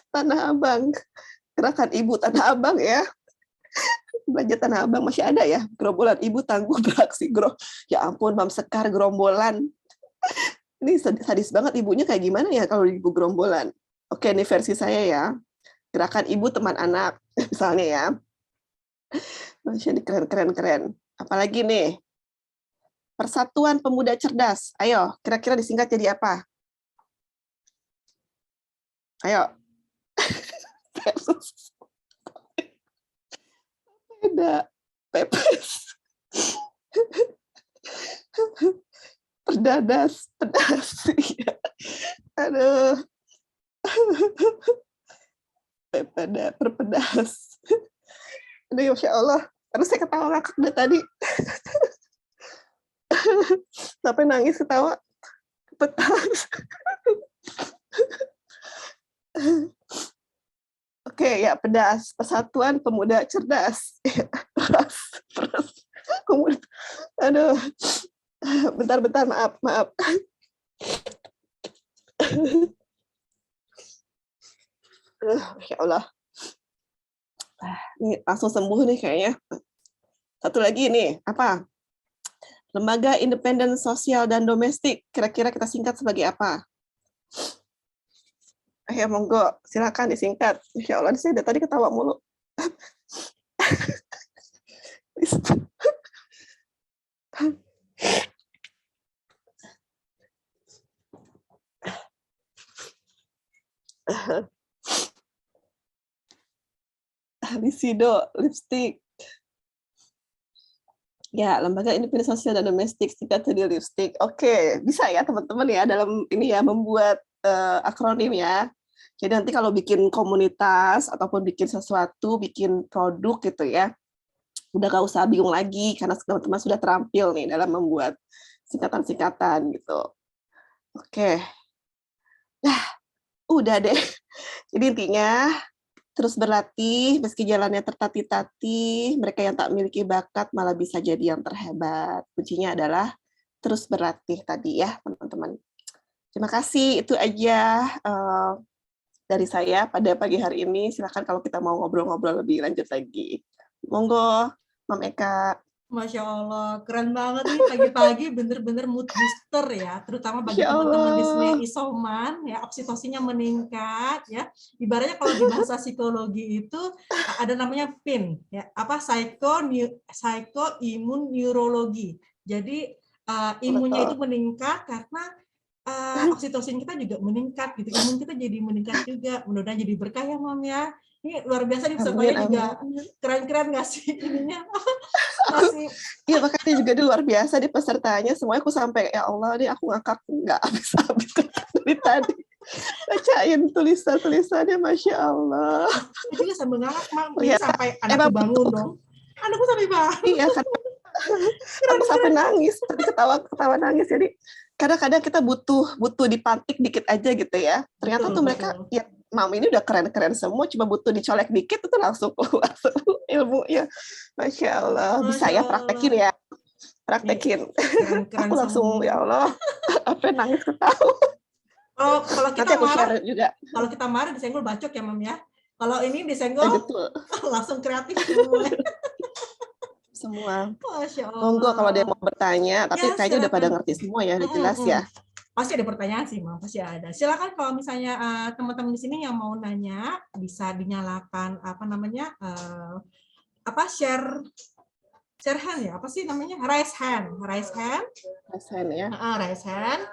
Tanah Abang. Gerakan ibu Tanah Abang ya. Belanja Tanah Abang masih ada ya, gerombolan ibu tangguh beraksi ya ampun, Mam Sekar gerombolan. Ini sadis banget ibunya, kayak gimana ya kalau ibu gerombolan. Oke, ini versi saya ya. Gerakan ibu teman anak, misalnya ya. Masya, ini keren. Apalagi nih? Persatuan Pemuda Cerdas. Ayo, kira-kira disingkat jadi apa? Ayo. Beda. Pepes. Pedas. Aduh. Perpedas. Aduh, Masya Allah. Terus saya ketawa ngakak deh tadi. Sampai nangis ketawa. Pedas. Oke, ya pedas. Persatuan Pemuda Cerdas. Peras. Aduh. Bentar, maaf. Masya Allah. Ini langsung sembuh nih kayaknya. Satu lagi nih, apa? Lembaga Independen Sosial dan Domestik. Kira-kira kita singkat sebagai apa? Ayo, monggo. Silakan disingkat. Masya Allah, saya dari tadi ketawa mulu. Lisido, lipstick. Ya, Lembaga Independen Sosial dan Domestik, singkat jadi lipstick. Oke, bisa ya teman-teman ya dalam ini ya membuat akronim ya. Jadi nanti kalau bikin komunitas ataupun bikin sesuatu, bikin produk gitu ya, udah gak usah bingung lagi karena teman-teman sudah terampil nih dalam membuat singkatan-singkatan gitu. Oke. Nah, udah deh. Jadi intinya terus berlatih, meski jalannya tertatih-tatih, mereka yang tak memiliki bakat malah bisa jadi yang terhebat. Kuncinya adalah terus berlatih tadi ya, teman-teman. Terima kasih, itu aja dari saya pada pagi hari ini. Silakan kalau kita mau ngobrol-ngobrol lebih lanjut lagi. Monggo, Mam Eka. Masya Allah, keren banget nih pagi-pagi, bener-bener mood booster ya, terutama bagi teman-teman Disney isoman, ya oksitosinnya meningkat, ya. Ibaratnya kalau di bahasa psikologi itu ada namanya PIN, ya, apa psychoimmune neurologi. Jadi imunnya itu meningkat karena oksitosin kita juga meningkat, gitu. Imun kita jadi meningkat juga. Mudah-mudahan jadi berkah ya, Mam ya. Ini luar biasa nih pesertanya juga keren-keren nggak sih ininya? Iya, makanya juga luar biasa di pesertanya. Semuanya aku sampai, ya Allah, nih aku ngakak nggak habis-habis dari tadi. Bacain tulisan-tulisannya, Masya Allah. Itu juga sambil ngakak, Mam. Sampai anakku bangun dong. Anakku sampai bangun. Iya, kan. Aku sampai nangis, tadi ketawa nangis. Jadi kadang-kadang kita butuh dipantik dikit aja gitu ya. Ternyata tuh mereka, ya Mam ini udah keren-keren semua, cuma butuh dicolek dikit itu langsung keluar ilmunya. Masya Allah, bisa ya praktekin ya. Praktekin. Aku langsung, ya Allah, apa nangis ketawa. Kalau kita marah juga. Kalau kita marah disenggol bacok ya, Mam ya. Kalau ini disenggol langsung kreatif semua. Masya Allah. Monggo kalau dia mau bertanya, tapi ya, kayaknya udah pada ngerti semua ya, udah jelas ya. Pasti ada pertanyaan sih, Mam, pasti ada. Silakan kalau misalnya teman-teman di sini yang mau nanya bisa dinyalakan apa namanya share hand ya, apa sih namanya, raise hand ya. Raise hand.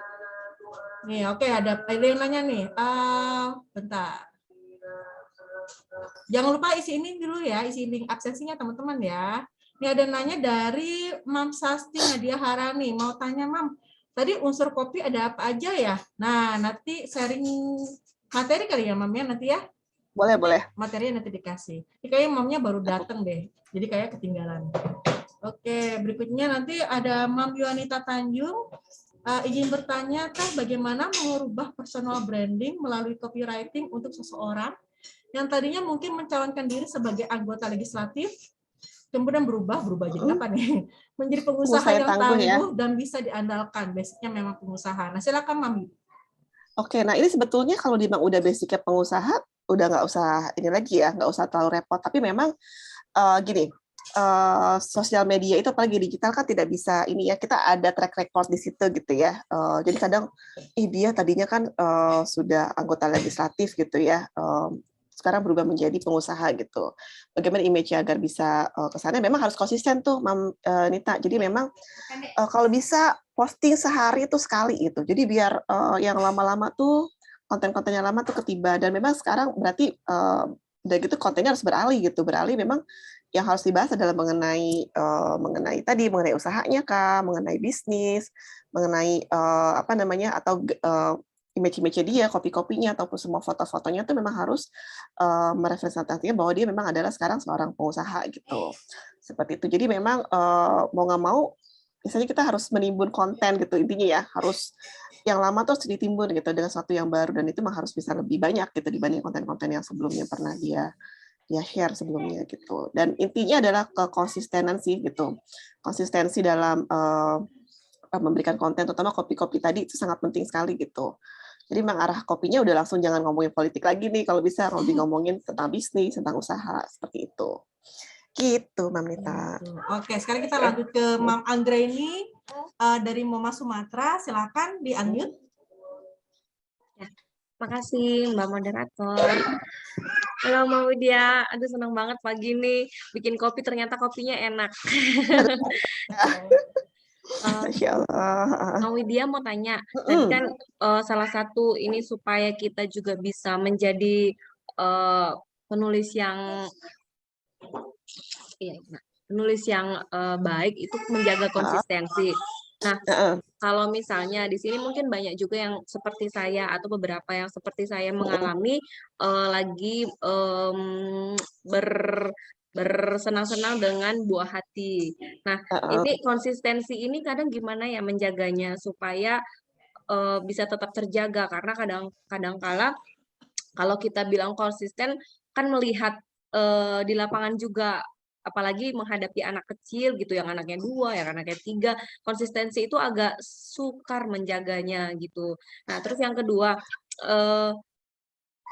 Nih, oke, ada yang nanya nih. Bentar. Jangan lupa isi ini dulu ya, isi link aksesinya teman-teman ya. Ini ada nanya dari Mam Sasti Nadia Harani, mau tanya Mam. Tadi unsur kopi ada apa aja ya? Nah, nanti sharing materi kali ya, Mam ya, nanti ya? Boleh. Materinya nanti dikasih. Ini kayaknya Mamnya baru datang deh, jadi kayak ketinggalan. Oke, berikutnya nanti ada Mam Yuanita Tanjung. Izin bertanya, bagaimana mengubah personal branding melalui copywriting untuk seseorang yang tadinya mungkin mencalonkan diri sebagai anggota legislatif, kemudian berubah jadi apa nih? Menjadi pengusaha yang tangguh dan bisa diandalkan. Basicnya memang pengusaha. Nah, silakan Mami. Oke, nah ini sebetulnya kalau memang udah basicnya pengusaha, udah nggak usah ini lagi ya, nggak usah terlalu repot. Tapi memang gini, sosial media itu apalagi digital kan tidak bisa ini ya, kita ada track record di situ gitu ya. Jadi kadang dia tadinya kan sudah anggota legislatif gitu ya, sekarang berubah menjadi pengusaha gitu. Bagaimana image-nya agar bisa ke sana, memang harus konsisten tuh Nita. Jadi memang kalau bisa posting sehari itu sekali gitu. Jadi biar yang lama-lama tuh konten-konten yang lama tuh ketiba, dan memang sekarang berarti udah gitu kontennya harus beralih memang yang harus dibahas adalah mengenai usahanya kah, mengenai bisnis, mengenai apa namanya, atau image-image dia, kopi-kopinya, ataupun semua foto-fotonya itu memang harus merepresentasikan bahwa dia memang adalah sekarang seorang pengusaha gitu. Seperti itu. Jadi memang mau nggak mau, misalnya kita harus menimbun konten gitu, intinya ya, harus yang lama tuh harus ditimbun gitu dengan sesuatu yang baru, dan itu memang harus bisa lebih banyak gitu dibanding konten-konten yang sebelumnya pernah dia share sebelumnya gitu. Dan intinya adalah kekonsistenan sih gitu. Konsistensi dalam memberikan konten, terutama kopi-kopi tadi itu sangat penting sekali gitu. Jadi memang arah kopinya udah langsung jangan ngomongin politik lagi nih, kalau bisa lebih ngomongin tentang bisnis, tentang usaha, seperti itu. Gitu, Mam Nita. Oke, sekarang kita lanjut ke Mam Anggreni dari Moma Sumatera. Silakan di-unmute. Makasih Mbak Moderator. Halo Mbak Widya, aduh senang banget pagi ini bikin kopi, ternyata kopinya enak. Masya Allah. Mbak Widya mau tanya, tadi kan salah satu ini supaya kita juga bisa menjadi penulis yang baik itu menjaga konsistensi. Nah, kalau misalnya di sini mungkin banyak juga yang seperti saya atau beberapa yang seperti saya mengalami lagi bersenang-senang dengan buah hati. Nah, ini konsistensi ini kadang gimana ya menjaganya supaya bisa tetap terjaga, karena kadang kala kalau kita bilang konsisten kan melihat di lapangan juga, apalagi menghadapi anak kecil gitu, yang anaknya 2, yang anaknya 3, konsistensi itu agak sukar menjaganya gitu. Nah, terus yang kedua,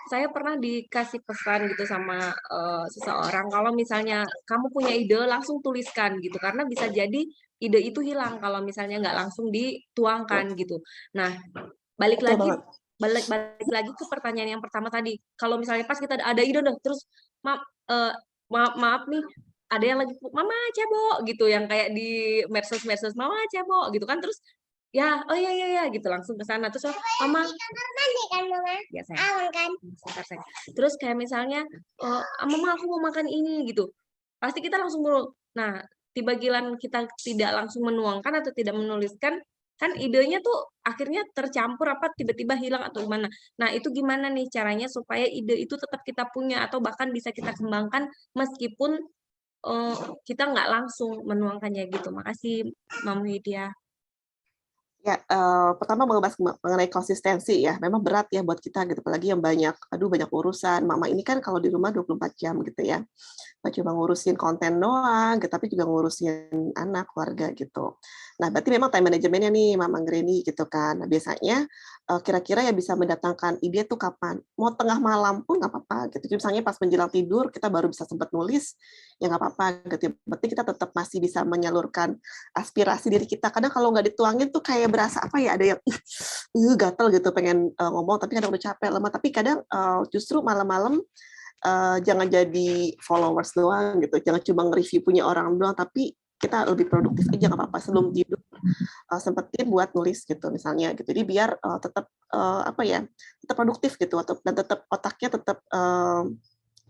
saya pernah dikasih pesan gitu sama seseorang, kalau misalnya kamu punya ide langsung tuliskan gitu, karena bisa jadi ide itu hilang kalau misalnya nggak langsung dituangkan gitu. Nah, balik lagi ke pertanyaan yang pertama tadi. Kalau misalnya pas kita ada ide deh, terus maaf nih, ada yang lagi mama cebok gitu, yang kayak di medsos mama cebok gitu kan, terus ya oh ya gitu langsung ke sana, terus mama ya saya terus kayak misalnya mama aku mau makan ini gitu, pasti kita langsung dulu. Nah, tiba giliran kita tidak langsung menuangkan atau tidak menuliskan, kan idenya tuh akhirnya tercampur apa tiba-tiba hilang atau gimana. Nah, itu gimana nih caranya supaya ide itu tetap kita punya atau bahkan bisa kita kembangkan meskipun kita nggak langsung menuangkannya gitu. Makasih Mam Widya. Ya, pertama membahas mengenai konsistensi ya, memang berat ya buat kita gitu, apalagi yang banyak urusan. Mama ini kan kalau di rumah 24 jam gitu ya, nggak cuma ngurusin konten doang, tapi juga ngurusin anak, keluarga gitu. Nah, berarti memang time manajemennya nih, Mama Greni gitu kan. Nah, biasanya kira-kira yang bisa mendatangkan ide tuh kapan? Mau tengah malam pun nggak apa-apa gitu. Jadi misalnya pas menjelang tidur kita baru bisa sempat nulis, ya nggak apa-apa gitu. Berarti kita tetap masih bisa menyalurkan aspirasi diri kita. Kadang kalau nggak dituangin tuh kayak berasa apa ya, ada yang gatel gitu pengen ngomong, tapi kadang udah capek, lemah. Tapi kadang justru malam-malam jangan jadi followers doang gitu, jangan cuma nge-review punya orang doang, tapi kita lebih produktif aja, nggak apa-apa sebelum tidur sempetin buat nulis gitu misalnya gitu. Jadi biar tetap tetap produktif gitu, dan tetap otaknya tetap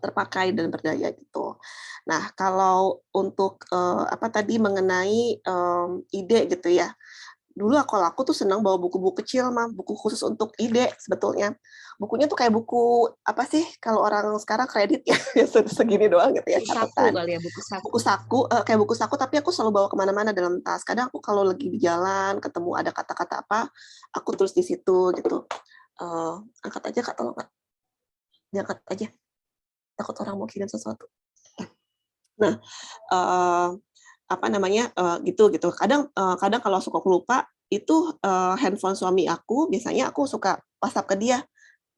terpakai dan berdaya gitu. Nah, kalau untuk tadi mengenai ide gitu ya, dulu aku tuh senang bawa buku-buku kecil, Mam, buku khusus untuk ide sebetulnya. Bukunya tuh kayak buku apa sih kalau orang sekarang kredit ya, segini doang gitu ya, catatan. Buku saku, kayak buku saku, tapi aku selalu bawa kemana-mana dalam tas. Kadang aku kalau lagi di jalan ketemu ada kata-kata apa, aku tulis di situ gitu. Angkat aja Kak, tolong Kak. Diangkat aja. Takut orang mau kirim sesuatu. Nah, gitu. Kadang kalau suka aku lupa itu handphone suami aku, biasanya aku suka WhatsApp ke dia.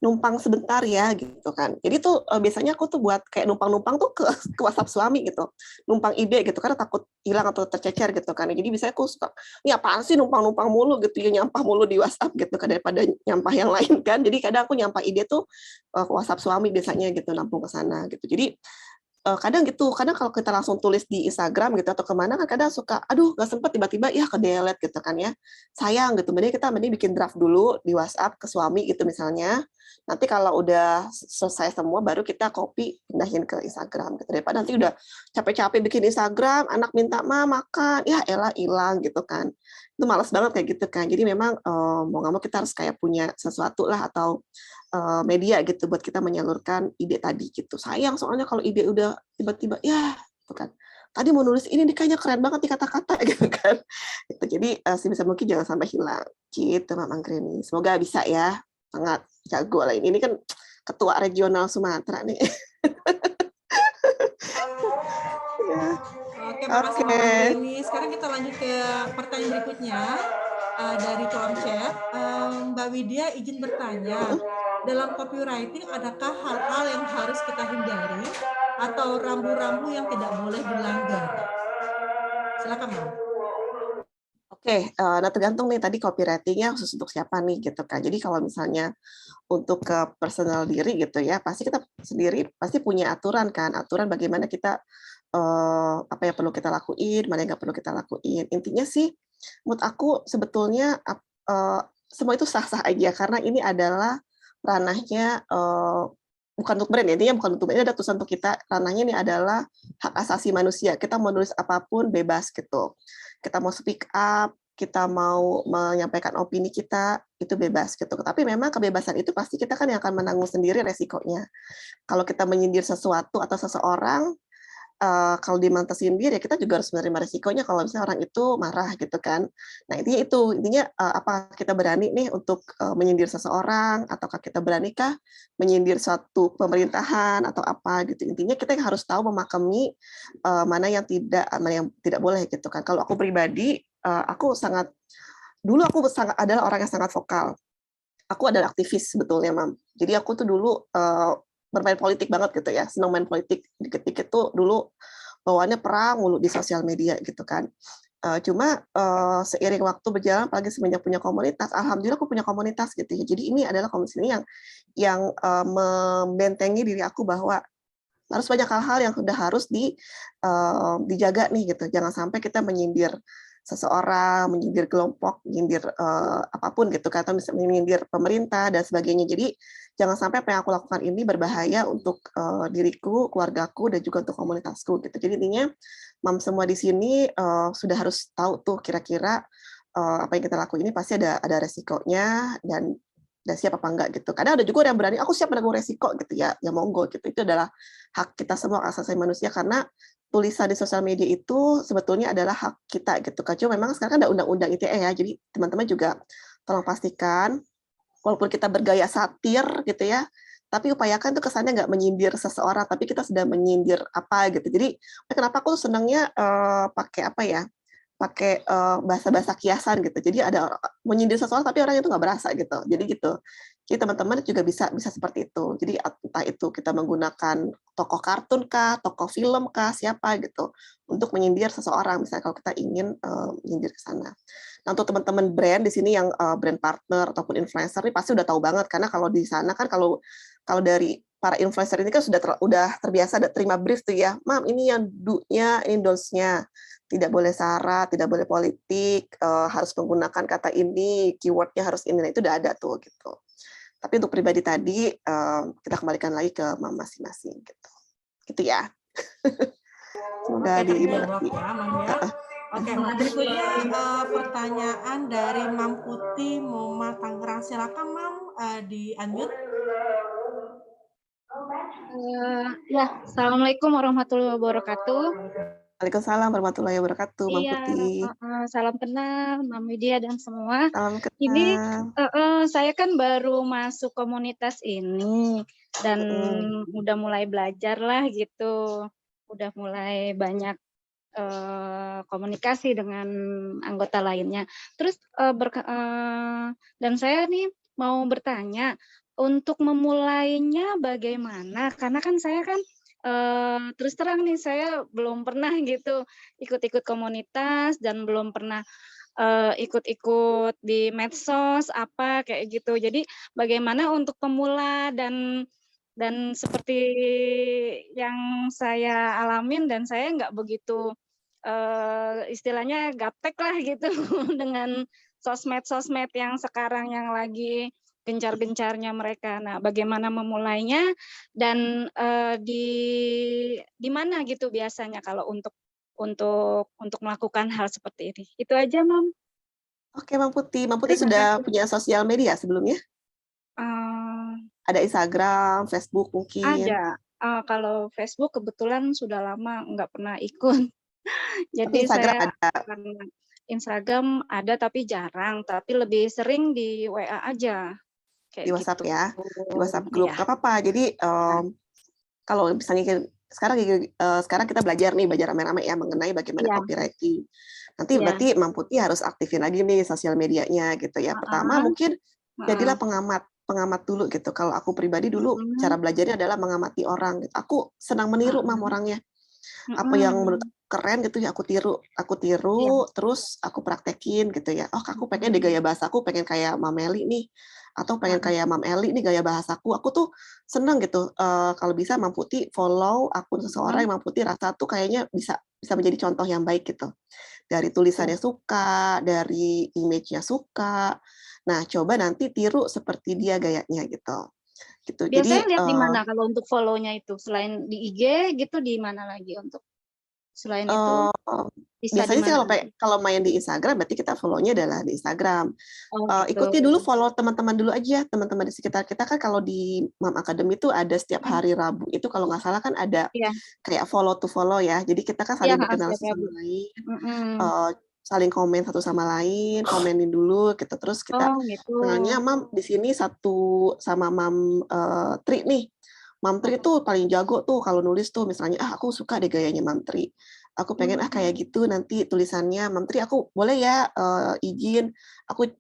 numpang sebentar ya gitu kan. Jadi tuh biasanya aku tuh buat kayak numpang-numpang tuh ke WhatsApp suami gitu. Numpang ide gitu karena takut hilang atau tercecer gitu kan. Jadi biasanya aku suka, ini apaan sih numpang-numpang mulu gitu ya, nyampah mulu di WhatsApp gitu kan daripada nyampah yang lain kan. Jadi kadang aku nyampah ide tuh ke WhatsApp suami biasanya gitu, nampung ke sana gitu. Jadi kadang gitu, kadang kalau kita langsung tulis di Instagram gitu atau kemana kan kadang suka, aduh nggak sempet tiba-tiba ya ke delete gitu kan ya, sayang gitu. Mending bikin draft dulu di WhatsApp ke suami gitu misalnya. Nanti kalau udah selesai semua baru kita copy pindahin ke Instagram gitu. Daripada nanti udah capek-capek bikin Instagram, anak minta makan, ya elah hilang gitu kan. Itu malas banget kayak gitu kan. Jadi memang mau nggak mau kita harus kayak punya sesuatu lah atau media gitu buat kita menyalurkan ide tadi gitu. Sayang soalnya kalau ide udah tiba-tiba ya gitu kan. Tadi mau nulis ini nih kayaknya keren banget nih kata-kata gitu kan. Gitu. Jadi sebisa mungkin jangan sampai hilang. Gitu Mama Anggreni. Semoga bisa ya. Sangat jago lah ini kan ketua regional Sumatera nih. Ya. Oke, makasih Oke. Mama Anggreni. Sekarang kita lanjut ke pertanyaan berikutnya dari kolom chat. Mbak Widya izin bertanya, dalam copywriting adakah hal-hal yang harus kita hindari atau rambu-rambu yang tidak boleh dilanggar? Silakan, Mbak. Oke, nah tergantung nih tadi copywriting-nya khusus untuk siapa nih gitu kan. Jadi kalau misalnya untuk ke personal diri gitu ya, pasti kita sendiri pasti punya aturan kan, aturan bagaimana kita apa yang perlu kita lakuin, mana yang nggak perlu kita lakuin. Intinya sih, menurut aku sebetulnya semua itu sah-sah aja karena ini adalah ranahnya bukan untuk brand ya, intinya bukan untuk brand, ini ada tulisan untuk kita, ranahnya ini adalah hak asasi manusia. Kita mau nulis apapun bebas gitu. Kita mau speak up, kita mau menyampaikan opini kita, itu bebas gitu. Tapi memang kebebasan itu pasti kita kan yang akan menanggung sendiri resikonya. Kalau kita menyindir sesuatu atau seseorang, kalau dimantesin dia, ya kita juga harus menerima resikonya kalau misalnya orang itu marah gitu kan. Nah intinya apa kita berani nih untuk menyindir seseorang, ataukah kita beranikah menyindir suatu pemerintahan atau apa gitu. Intinya kita harus tahu memakami mana yang tidak boleh gitu kan. Kalau aku pribadi, dulu aku adalah orang yang sangat vokal. Aku adalah aktivis sebetulnya, Mam. Jadi aku tuh dulu bermain politik banget gitu ya, senang main politik. Dikit-dikit tuh dulu bawaannya perang mulu di sosial media gitu kan. Cuma seiring waktu berjalan, apalagi semenjak punya komunitas, alhamdulillah aku punya komunitas gitu ya. Jadi ini adalah komunitas ini yang membentengi diri aku bahwa harus banyak hal-hal yang sudah harus dijaga nih gitu. Jangan sampai kita menyindir seseorang, menyindir kelompok, menyindir apapun gitu kan, atau misalnya menyindir pemerintah dan sebagainya. Jadi jangan sampai apa yang aku lakukan ini berbahaya untuk diriku, keluargaku, dan juga untuk komunitasku gitu. Jadi intinya mam semua di sini sudah harus tahu tuh kira-kira apa yang kita lakuin ini pasti ada resikonya dan siap apa enggak gitu. Kadang ada juga yang berani, aku siap menanggung resiko gitu ya, ya monggo gitu. Itu adalah hak kita semua asasi manusia karena tulisan di sosial media itu sebetulnya adalah hak kita gitu kan. Cuma memang sekarang kan ada undang-undang ITE ya, jadi teman-teman juga tolong pastikan walaupun kita bergaya satir gitu ya, tapi upayakan tuh kesannya nggak menyindir seseorang, tapi kita sedang menyindir apa gitu. Jadi kenapa aku senangnya pakai apa ya? Pakai bahasa-bahasa kiasan gitu. Jadi ada menyindir seseorang tapi orang itu nggak berasa gitu. Jadi gitu. Jadi teman-teman juga bisa seperti itu. Jadi entah itu kita menggunakan tokoh kartun kah, tokoh film kah, siapa gitu untuk menyindir seseorang misalnya kalau kita ingin menyindir ke sana. Nah, untuk teman-teman brand di sini yang brand partner ataupun influencer ini pasti udah tahu banget karena kalau di sana kan kalau dari para influencer ini kan udah terbiasa terima brief tuh ya. Mam, ini yang do-nya, ini don'ts-nya. Tidak boleh sara, tidak boleh politik, harus menggunakan kata ini, keyword-nya harus ini, nah itu udah ada tuh gitu. Tapi untuk pribadi tadi kita kembalikan lagi ke masing-masing gitu. Gitu ya. Semoga dimengerti. Ya, Mam ya. Oke, berikutnya pertanyaan dari Mam Putih Moma Tangerang. Silakan Mam di unmute. Ya, Assalamualaikum warahmatullahi wabarakatuh. Waalaikumsalam warahmatullahi wabarakatuh, Mam Iya, Putih. salam kenal, Mam Widya dan semua. Salam Ini kenal. saya kan baru masuk komunitas ini dan udah mulai belajar lah gitu, udah mulai banyak komunikasi dengan anggota lainnya. Terus dan saya nih mau bertanya, Untuk memulainya bagaimana? Karena kan saya kan, terus terang nih saya belum pernah gitu ikut-ikut komunitas dan belum pernah, ikut-ikut di medsos apa kayak gitu. Jadi bagaimana untuk pemula dan seperti yang saya alamin dan saya nggak begitu, istilahnya gaptek lah gitu dengan sosmed-sosmed yang sekarang yang lagi gencar-gencarnya mereka. Nah, bagaimana memulainya dan, di mana gitu biasanya kalau untuk melakukan hal seperti ini? Itu aja, Mam. Oke, Mang Putih Terima sudah kasih. punya sosial media sebelumnya? Eee, Ada Instagram, Facebook mungkin? ada, kalau Facebook kebetulan sudah lama nggak pernah ikut. Tapi Jadi Instagram saya ada, karena Instagram ada tapi jarang, tapi lebih sering di WA aja, di kayak WhatsApp gitu. ya, di WhatsApp grup, Iya. nggak apa-apa. Jadi, kalau misalnya sekarang kita belajar nih, belajar rame-rame ya mengenai bagaimana Iya copywriting. Nanti iya, berarti Mang Putih harus aktifin lagi nih sosial medianya gitu ya. Pertama heeh mungkin heeh, jadilah pengamat, pengamat dulu gitu. Kalau aku pribadi dulu cara mhm belajarnya adalah mengamati orang gitu. Aku senang meniru Mam heeh, orangnya. Apa yang menurut mhm, aku keren gitu ya aku iya, tiru terus aku praktekin gitu ya. Oh, aku pengen deh mhm, gaya bahasaku pengen kayak Mam Meli nih atau pengen heeh, kayak Mam Eli nih gaya bahasaku. Aku tuh seneng gitu kalau bisa Mam Putih follow akun seseorang mhm, yang Mam Putih rasa tuh kayaknya bisa bisa menjadi contoh yang baik gitu. Dari iya. tulisannya suka, dari image-nya suka. Nah, coba nanti tiru seperti dia gayanya gitu. Gitu. Biasanya Jadi lihat di mana kalau untuk follow-nya itu? Selain di IG gitu, di mana lagi untuk selain itu Eee, bisa di biasanya sih mana lagi? kalau main di Instagram berarti kita follow-nya adalah di Instagram. Oh gitu, Ikuti dulu follow teman-teman dulu aja, teman-teman di sekitar kita kan kalau di Mom Academy itu ada setiap mhm, hari Rabu itu kalau nggak salah kan ada iya kayak follow to follow ya. Jadi kita kan iya, saling heeh, berkenal setiap satu sama Rabu, lain, mhm. eee, saling komen satu sama lain, komenin dulu gitu, terus kita Oh gitu, misalnya, "Mam, di sini satu sama Mam, Tri nih, Mam Tri mhm tuh paling jago tuh kalau nulis tuh," misalnya, "Ah, aku suka deh gayanya Mam Tri. Aku pengen, ah, kayak mhm, gitu nanti tulisannya, Mam Tri aku boleh ya, izin aku,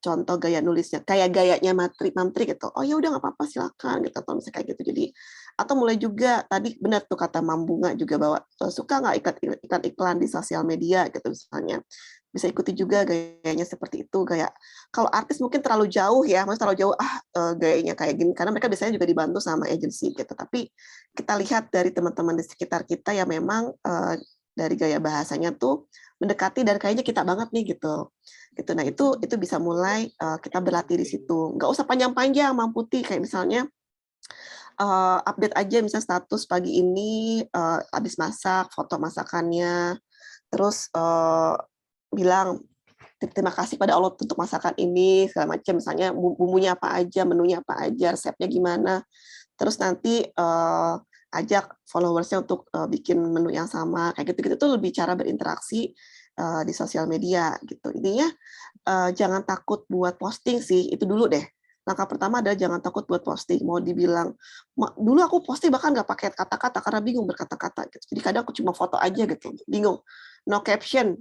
contoh gaya nulisnya, kayak gayanya Mam Tri," gitu. "Oh, ya udah nggak apa-apa silakan," gitu, atau misalnya kayak gitu. Jadi atau mulai juga tadi benar tuh kata Mam Bunga juga bahwa, suka nggak iklan-iklan di sosial media gitu misalnya. Bisa ikuti juga gayanya seperti itu, gaya kalau artis mungkin terlalu jauh ya, maksudnya terlalu jauh, gayanya kayak gini, karena mereka biasanya juga dibantu sama agensi gitu. Tapi kita lihat dari teman-teman di sekitar kita yang memang, dari gaya bahasanya tuh mendekati dan kayaknya kita banget nih gitu. Gitu. Nah itu bisa mulai, kita berlatih di situ. Nggak usah panjang-panjang, Mam Putih, kayak misalnya update aja misalnya status pagi ini, habis masak, foto masakannya, terus, bilang, terima kasih pada Allah untuk masakan ini, segala macam, misalnya bumbunya apa aja, menunya apa aja, resepnya gimana. Terus nanti, ajak followers-nya untuk, bikin menu yang sama, kayak gitu-gitu tuh lebih cara berinteraksi, di sosial media gitu. Intinya, jangan takut buat posting sih, itu dulu deh. Langkah pertama adalah jangan takut buat posting, mau dibilang dulu aku posting bahkan nggak pakai kata-kata karena bingung berkata-kata gitu. Jadi kadang aku cuma foto aja gitu, bingung, no caption.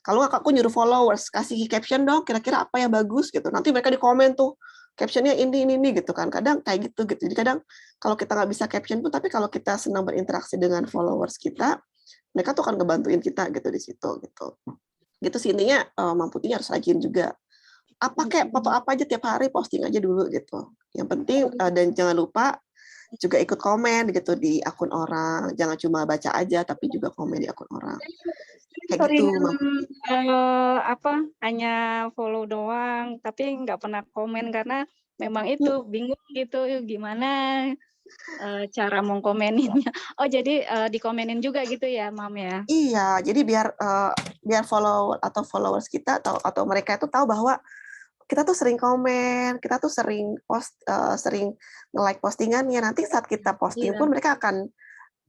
Kalau nggak aku nyuruh followers, "Kasih caption dong, kira-kira apa yang bagus?" Gitu. Nanti mereka di komen tuh, caption-nya ini gitu kan. Kadang kayak gitu gitu. Jadi kadang kalau kita nggak bisa caption pun, tapi kalau kita senang berinteraksi dengan followers kita, mereka tuh akan ngebantuin kita gitu di situ gitu. Gitu sih intinya, Mam Putihnya harus rajin juga. Apa kek, foto mhm. apa aja tiap hari posting aja dulu gitu. Yang penting, dan jangan lupa juga ikut komen gitu di akun orang, jangan cuma baca aja tapi juga komen di akun orang. Kayak Sering, gitu, Mam Putih. apa, hanya follow doang, tapi nggak pernah komen karena memang itu, bingung gitu gimana, cara mau komeninnya. Oh jadi, dikomenin juga gitu ya, Mam, ya? Iya, jadi biar followers kita atau mereka itu tahu bahwa kita tuh sering komen, kita tuh sering nge-like postingannya. Nanti saat kita posting Iya, pun mereka akan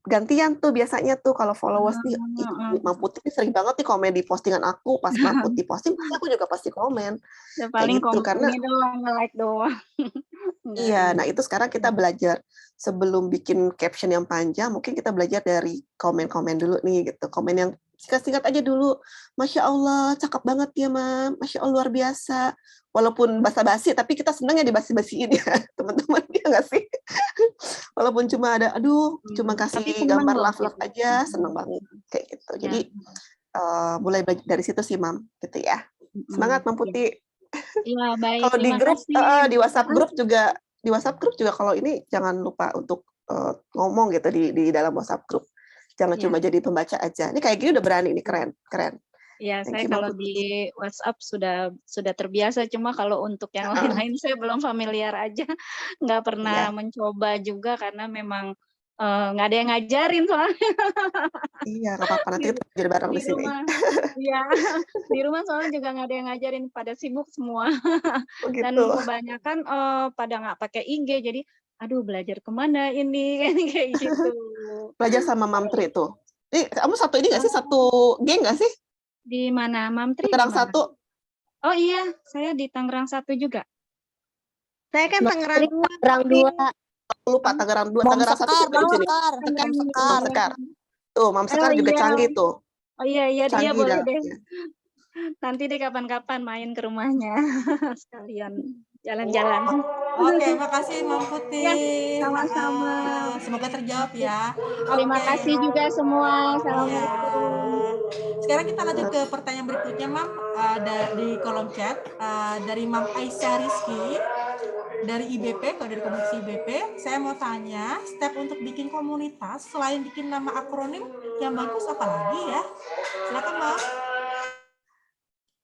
gantian tuh biasanya tuh kalau followers nih, "Ih, heeh. Mam Putih nih sering banget nih komen di postingan aku." Pas Mam Putih posting pasti aku juga pasti komen, Ya kayak paling gitu. Karena ini doang, nge-like doang, nggak iya, nah ribet. itu sekarang kita belajar sebelum bikin caption yang panjang, mungkin kita belajar dari komen-komen dulu nih gitu. Komen yang singkat-singkat aja dulu. Masya Allah, cakep banget ya, Mam. Masya Allah, luar biasa. Walaupun basa-basi, tapi kita senang ya dibasi-basiin ya, teman-teman, ya nggak sih? Walaupun cuma ada, aduh, cuma kasih Tapi seneng gambar loh love-love gitu. aja, seneng banget. Kayak gitu. Ya. Jadi, mulai belajar dari situ sih, Mam. Gitu ya. Semangat, Mam Putih. Iya, baik. Kalau di Terima grup, kasih. di WhatsApp grup juga kalau ini jangan lupa untuk ngomong gitu di dalam WhatsApp grup. Jangan Ya. cuma jadi pembaca aja. Ini kayak gini udah berani nih, keren. Ya, Thank saya you, Mam kalau Putih. di WhatsApp sudah terbiasa, cuma kalau untuk yang lain-lain saya belum familiar aja, nggak pernah Iya. mencoba juga karena memang nggak ada yang ngajarin soalnya Iya, nggak apa-apa. Nanti di, kita belajar bareng di di sini. rumah. Iya, di rumah soalnya juga nggak ada yang ngajarin, pada sibuk semua. Oh Dan gitu. kebanyakan pada nggak pakai IG, jadi aduh belajar kemana ini, kayak gitu. Belajar sama Mam Tri tuh. Ini kamu satu ini nggak sih? Satu geng nggak sih? Di mana, Mam Tri di Tangerang mana? 1. Oh iya, saya di Tangerang 1 juga. Saya kan Tangerang 2. Tangerang 2. Lupa Tangerang 2. Bang Tangerang 1 Sekar, juga di sini. Bang Sekar. Mam Sekar. Tuh, Mam Sekar Oh juga iya. canggih tuh. Oh iya Canggih boleh deh. dalamnya. Nanti deh kapan-kapan main ke rumahnya sekalian jalan-jalan. Oke, makasih Mam Putih. Ya, sama-sama. Semoga terjawab ya. Terima Oke. kasih juga semua. Iya. Assalamualaikum. Sekarang kita lanjut ke pertanyaan berikutnya, Mam. Di kolom chat dari Mam Aisyah Rizky dari IBP, kalau dari komunitas IBP. Saya mau tanya, step untuk bikin komunitas selain bikin nama akronim yang bagus apa lagi ya? Silakan, Mam.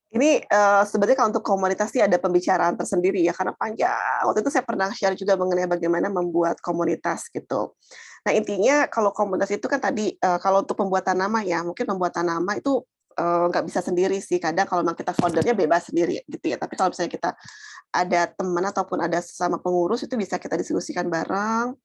Ini sebenarnya kalau untuk komunitas sih ada pembicaraan tersendiri ya, karena panjang. Waktu itu saya pernah share juga mengenai bagaimana membuat komunitas gitu. Nah intinya kalau komunitas itu kan tadi, kalau untuk pembuatan nama ya, mungkin pembuatan nama itu nggak bisa sendiri sih. Kadang kalau memang kita foundernya bebas sendiri gitu ya. Tapi kalau misalnya kita ada teman ataupun ada sesama pengurus, itu bisa kita diskusikan bareng.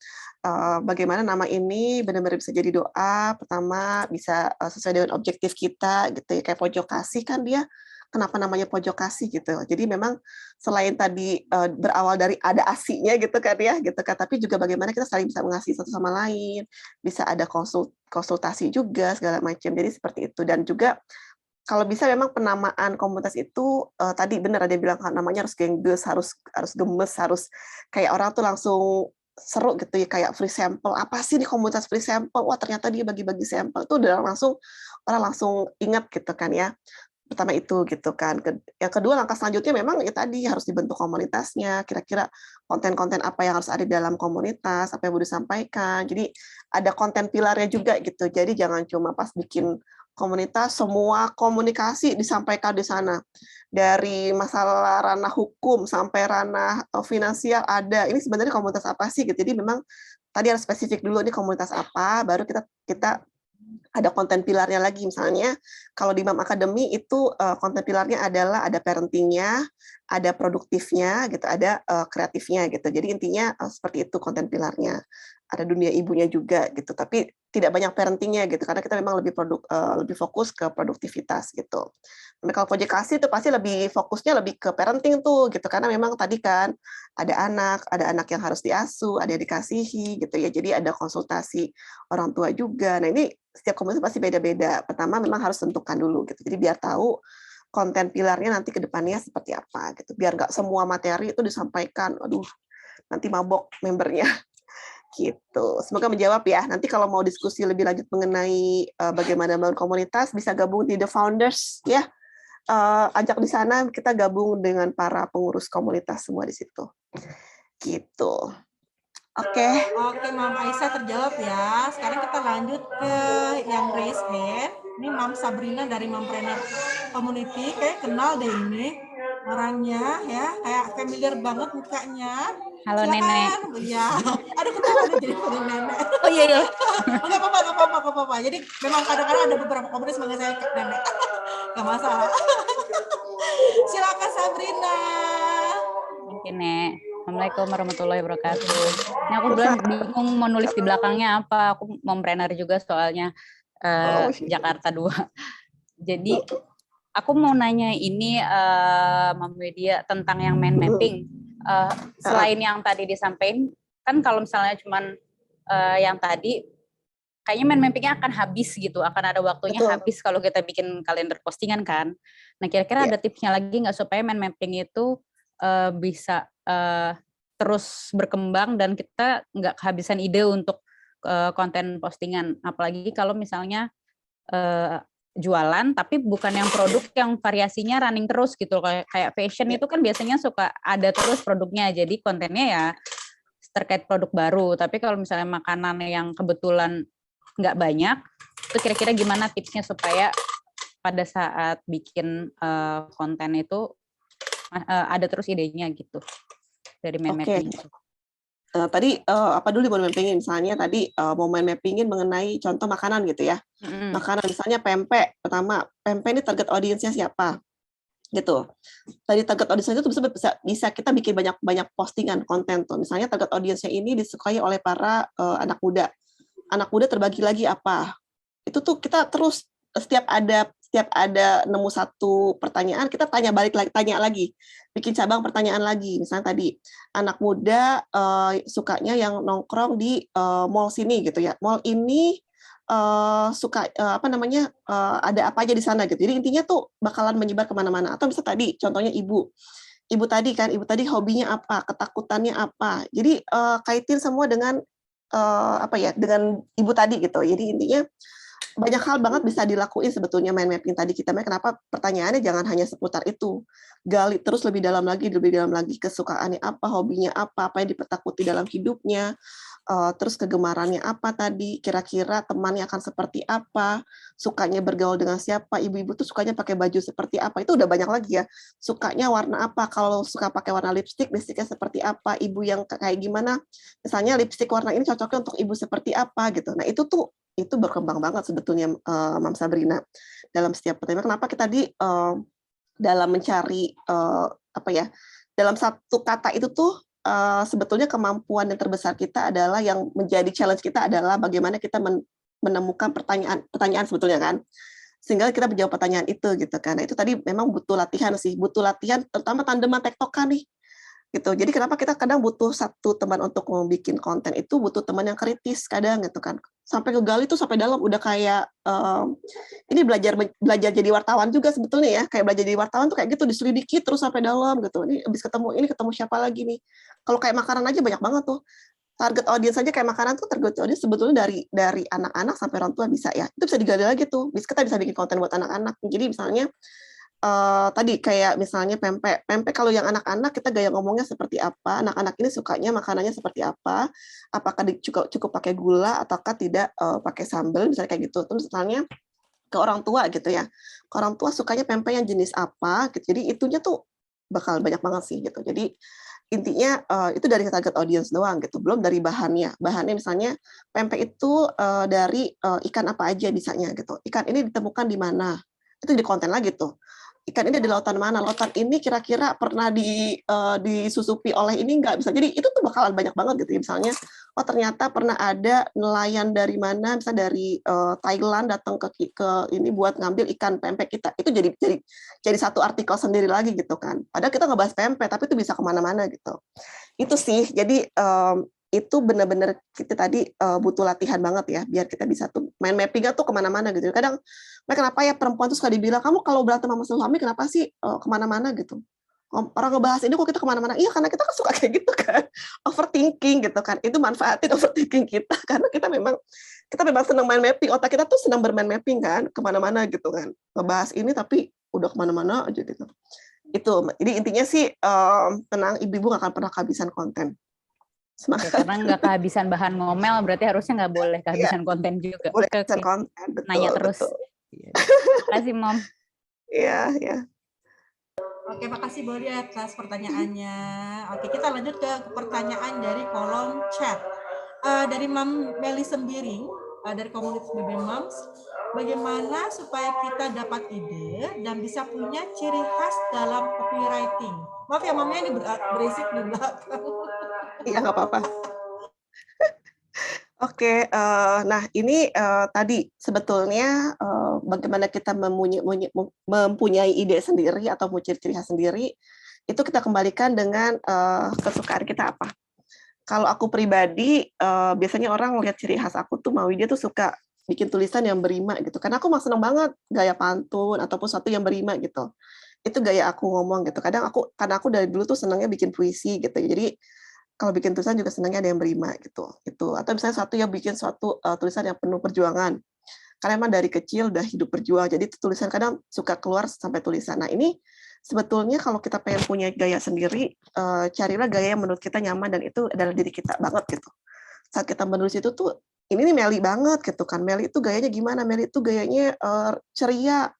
Bagaimana nama ini benar-benar bisa jadi doa. Pertama bisa sesuai dengan objektif kita gitu ya. Kayak pojok kasih kan dia. Kenapa namanya pojok kasih gitu. Jadi memang selain tadi berawal dari ada asinya gitu kan ya, gitu kan, tapi juga bagaimana kita saling bisa mengasihi satu sama lain, bisa ada konsultasi juga segala macam. Jadi seperti itu. Dan juga kalau bisa memang penamaan komunitas itu tadi benar ada yang bilang kan namanya harus gengges, harus gemes, harus kayak orang tuh langsung seru gitu ya, kayak free sample. Apa sih nih komunitas free sample? Wah, ternyata dia bagi-bagi sampel. Itu udah langsung orang langsung ingat gitu kan ya. Pertama itu gitu kan. Yang kedua langkah selanjutnya memang ya tadi harus dibentuk komunitasnya, kira-kira konten-konten apa yang harus ada di dalam komunitas, apa yang mau disampaikan. Jadi ada konten pilarnya juga gitu. Jadi jangan cuma pas bikin komunitas semua komunikasi disampaikan di sana. Dari masalah ranah hukum sampai ranah finansial ada. Ini sebenarnya komunitas apa sih gitu. Jadi memang tadi harus spesifik dulu nih komunitas apa, baru kita ada konten pilarnya lagi. Misalnya kalau di MAM Academy itu konten pilarnya adalah ada parentingnya, ada produktifnya gitu, ada kreatifnya gitu. Jadi intinya seperti itu konten pilarnya. Ada dunia ibunya juga gitu, tapi tidak banyak parentingnya gitu karena kita memang lebih fokus ke produktivitas gitu. Nah, kalau pojok kasih itu pasti lebih fokusnya lebih ke parenting tuh gitu karena memang tadi kan ada anak yang harus diasuh, ada yang dikasihi gitu ya. Jadi ada konsultasi orang tua juga. Nah, ini setiap komunitas pasti beda-beda. Pertama memang harus tentukan dulu gitu. Jadi biar tahu konten pilarnya nanti ke depannya seperti apa gitu. Biar nggak semua materi itu disampaikan. Aduh, nanti mabok membernya. Gitu. Semoga menjawab ya. Nanti kalau mau diskusi lebih lanjut mengenai bagaimana membangun komunitas, bisa gabung di The Founders ya. Ajak di sana, kita gabung dengan para pengurus komunitas semua di situ. Gitu. Oke. Oke, Mam Aisyah terjawab ya. Sekarang kita lanjut ke yang raise hand. Ini Mam Sabrina dari Mompreneur Community. Kayak kenal deh ini orangnya ya. Kayak familiar banget mukanya. Halo Silakan. Nenek. Iya. Aduh, ketawa nih jadi panggil nenek. Oh iya ya. Enggak apa-apa. Jadi memang kadang-kadang ada beberapa komunitas manggil saya nenek. Enggak masalah. Silakan Sabrina. Oke Nek. Assalamualaikum warahmatullahi wabarakatuh. Ini aku belum bingung mau nulis di belakangnya apa. Aku mompreneur juga soalnya Jakarta 2. Jadi aku mau nanya ini Mam Widya tentang yang mind mapping. Selain yang tadi disampaikan, kan kalau misalnya cuman yang tadi kayaknya mind mapping-nya akan habis gitu, akan ada waktunya Betul. habis kalau kita bikin kalender postingan kan. Nah, kira-kira ada tipsnya lagi nggak supaya mind mapping itu bisa terus berkembang dan kita nggak kehabisan ide untuk konten postingan, apalagi kalau misalnya jualan tapi bukan yang produk yang variasinya running terus gitu, kayak fashion itu kan biasanya suka ada terus produknya, jadi kontennya ya terkait produk baru. Tapi kalau misalnya makanan yang kebetulan nggak banyak, itu kira-kira gimana tipsnya supaya pada saat bikin konten itu ada terus idenya gitu dari mind mapping itu. Tadi apa dulu mau mappingin, misalnya tadi mau mind mappingin mengenai contoh makanan gitu ya. Makanan misalnya pempek, pertama pempek ini target audiensnya siapa gitu. Tadi target audiensnya itu bisa kita bikin banyak postingan konten tuh. Misalnya target audiensnya ini disukai oleh para anak muda. Anak muda terbagi lagi apa? Itu tuh kita terus setiap ada nemu satu pertanyaan, kita tanya lagi, bikin cabang pertanyaan lagi. Misalnya tadi anak muda sukanya yang nongkrong di mall sini gitu ya. Mall ini suka ada apa aja di sana gitu. Jadi intinya tuh bakalan menyebar kemana-mana. Atau misalnya tadi contohnya ibu tadi hobinya apa, ketakutannya apa. Jadi kaitin semua dengan dengan ibu tadi gitu. Jadi intinya banyak hal banget bisa dilakuin sebetulnya mind mapping tadi kita. Kenapa pertanyaannya jangan hanya seputar itu, gali terus lebih dalam lagi kesukaannya apa, hobinya apa yang ditakuti dalam hidupnya, terus kegemarannya apa tadi, kira-kira temannya akan seperti apa, sukanya bergaul dengan siapa, ibu-ibu tuh sukanya pakai baju seperti apa, itu udah banyak lagi ya, sukanya warna apa, kalau suka pakai warna lipstiknya seperti apa, ibu yang kayak gimana, misalnya lipstik warna ini cocoknya untuk ibu seperti apa gitu. Nah itu berkembang banget sebetulnya Mam Sabrina dalam setiap pertanyaan. Kenapa kita dalam mencari dalam satu kata itu tuh sebetulnya kemampuan yang terbesar kita adalah yang menjadi challenge kita adalah bagaimana kita menemukan pertanyaan sebetulnya kan, sehingga kita menjawab pertanyaan itu gitu kan. Nah, itu tadi memang butuh latihan terutama tandeman tektokan nih gitu. Jadi kenapa kita kadang butuh satu teman untuk membuat konten itu, butuh teman yang kritis kadang gitu kan. Sampai ngegali tuh sampai dalam, udah kayak ini belajar jadi wartawan juga sebetulnya ya. Kayak belajar jadi wartawan tuh kayak gitu, diselidiki terus sampai dalam gitu. Ini habis ketemu siapa lagi nih. Kalau kayak makanan aja banyak banget tuh. Target audience aja kayak makanan tuh target audience sebetulnya dari anak-anak sampai orang tua bisa ya. Itu bisa digali lagi tuh. Kita bisa bikin konten buat anak-anak. Jadi misalnya tadi kayak misalnya pempek kalau yang anak-anak kita gaya ngomongnya seperti apa, anak-anak ini sukanya makanannya seperti apa, apakah cukup pakai gula ataukah tidak pakai sambal, misalnya kayak gitu. Terus misalnya ke orang tua gitu ya, ke orang tua sukanya pempek yang jenis apa gitu. Jadi itunya tuh bakal banyak banget sih gitu. Jadi intinya itu dari target audience doang gitu, belum dari bahannya misalnya pempek itu dari ikan apa aja bisanya gitu, ikan ini ditemukan di mana, itu di konten lagi tuh. Ikan ini di lautan mana, lautan ini kira-kira pernah disusupi oleh ini nggak, bisa. Jadi itu tuh bakalan banyak banget gitu. Misalnya, ternyata pernah ada nelayan dari mana, misalnya dari Thailand datang ke ini buat ngambil ikan pempek kita. Itu jadi satu artikel sendiri lagi gitu kan. Padahal kita ngebahas pempek, tapi itu bisa kemana-mana gitu. Itu sih, jadi itu benar-benar kita tadi butuh latihan banget ya, biar kita bisa tuh main mapping tuh kemana-mana gitu. Kadang, kenapa ya perempuan tuh suka dibilang, kamu kalau berantem sama suami kenapa sih kemana-mana gitu. Orang ngebahas ini kok kita kemana-mana. Iya, karena kita kan suka kayak gitu kan. Overthinking gitu kan. Itu manfaatin overthinking kita. Karena kita memang senang main mapping. Otak kita tuh senang bermain mapping kan. Kemana-mana gitu kan. Ngebahas ini tapi udah kemana-mana aja gitu. Itu. Jadi intinya sih, tenang, ibu-ibu nggak akan pernah kehabisan konten. Semangat. Karena nggak kehabisan bahan ngomel, berarti harusnya nggak boleh kehabisan konten juga. Boleh kehabisan konten, betul. Nanya terus. Terima kasih, Mom. Iya, ya. Oke, makasih Bodi atas pertanyaannya. Oke, kita lanjut ke pertanyaan dari kolom chat. Dari Mam Meli Sembiring, dari komunitas BB Moms, bagaimana supaya kita dapat ide dan bisa punya ciri khas dalam copywriting? Maaf ya, Mamnya ini berisik di belakang. Iya, nggak apa-apa. Oke, nah ini tadi sebetulnya bagaimana kita mempunyai ide sendiri atau ciri-ciri khas sendiri, itu kita kembalikan dengan kesukaan kita apa. Kalau aku pribadi, biasanya orang lihat ciri khas aku tuh Maudy tuh suka bikin tulisan yang berima gitu, karena aku mah seneng banget gaya pantun ataupun sesuatu yang berima gitu. Itu gaya aku ngomong gitu. Karena aku dari dulu tuh senangnya bikin puisi gitu. Jadi kalau bikin tulisan juga senangnya ada yang berima gitu. Itu. Atau misalnya bikin suatu tulisan yang penuh perjuangan. Karena emang dari kecil udah hidup berjuang. Jadi tulisan kadang suka keluar sampai tulisan. Nah, ini sebetulnya kalau kita pengen punya gaya sendiri, carilah gaya yang menurut kita nyaman dan itu adalah diri kita banget gitu. Saat kita menulis itu tuh ini nih Meli banget gitu kan. Meli itu gayanya gimana? Meli itu gayanya ceria,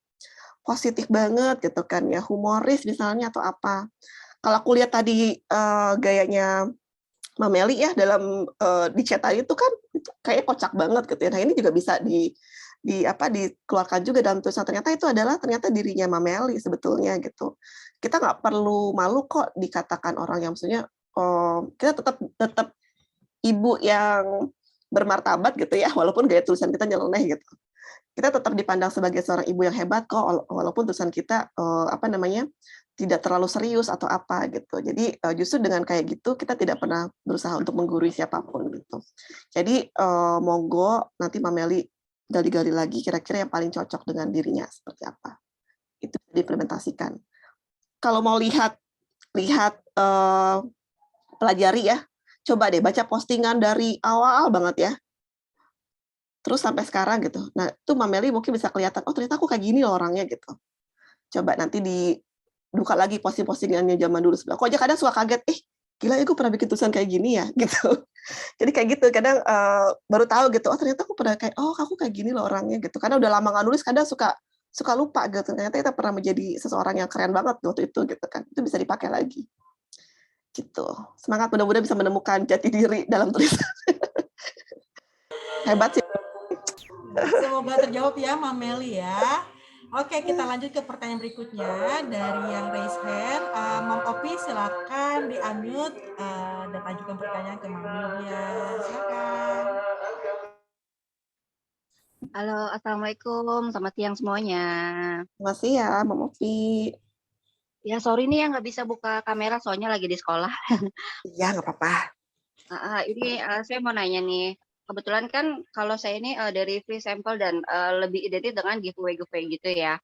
positif banget gitu kan ya, humoris misalnya atau apa. Kalau aku lihat tadi gayanya Mbak Meli ya dalam di chat tadi itu kan itu kayaknya kocak banget gitu ya. Nah, ini juga bisa dikeluarkan juga dalam tulisan. Ternyata dirinya Mbak Meli sebetulnya gitu. Kita nggak perlu malu kok dikatakan orang yang maksudnya kita tetap ibu yang bermartabat gitu ya, walaupun gaya tulisan kita nyeleneh gitu. Kita tetap dipandang sebagai seorang ibu yang hebat kok, walaupun tulisan kita tidak terlalu serius atau apa gitu. Jadi justru dengan kayak gitu kita tidak pernah berusaha untuk menggurui siapapun gitu. Jadi monggo nanti Mbak Meli gali-gali lagi kira-kira yang paling cocok dengan dirinya seperti apa. Itu diimplementasikan. Kalau mau lihat pelajari ya, coba deh baca postingan dari awal banget ya. Terus sampai sekarang gitu. Nah, itu Mbak Meli mungkin bisa kelihatan, oh ternyata aku kayak gini loh orangnya gitu. Coba nanti dibuka lagi posting-postingannya zaman dulu. Aku aja kadang suka kaget, gila ya gue pernah bikin tulisan kayak gini ya gitu. Jadi kayak gitu, kadang baru tahu gitu, oh ternyata aku pernah aku kayak gini loh orangnya gitu. Karena udah lama nggak nulis, kadang suka lupa gitu. Ternyata kita pernah menjadi seseorang yang keren banget waktu itu gitu kan. Itu bisa dipakai lagi. Gitu. Semangat, mudah-mudahan bisa menemukan jati diri dalam tulisan. Hebat sih. Semoga terjawab ya Mbak Meli ya. Oke, kita lanjut ke pertanyaan berikutnya dari yang raise hand. Mam Opi silakan di-unmute dan ajukan pertanyaan ke Mam Yulia. Silakan. Halo, Assalamualaikum. Selamat siang semuanya. Selamat siang, Mam Opi. Ya, sorry nih ya nggak bisa buka kamera soalnya lagi di sekolah. Iya, nggak apa-apa. Ini saya mau nanya nih. Kebetulan kan kalau saya ini dari free sample dan lebih identik dengan giveaway gitu ya.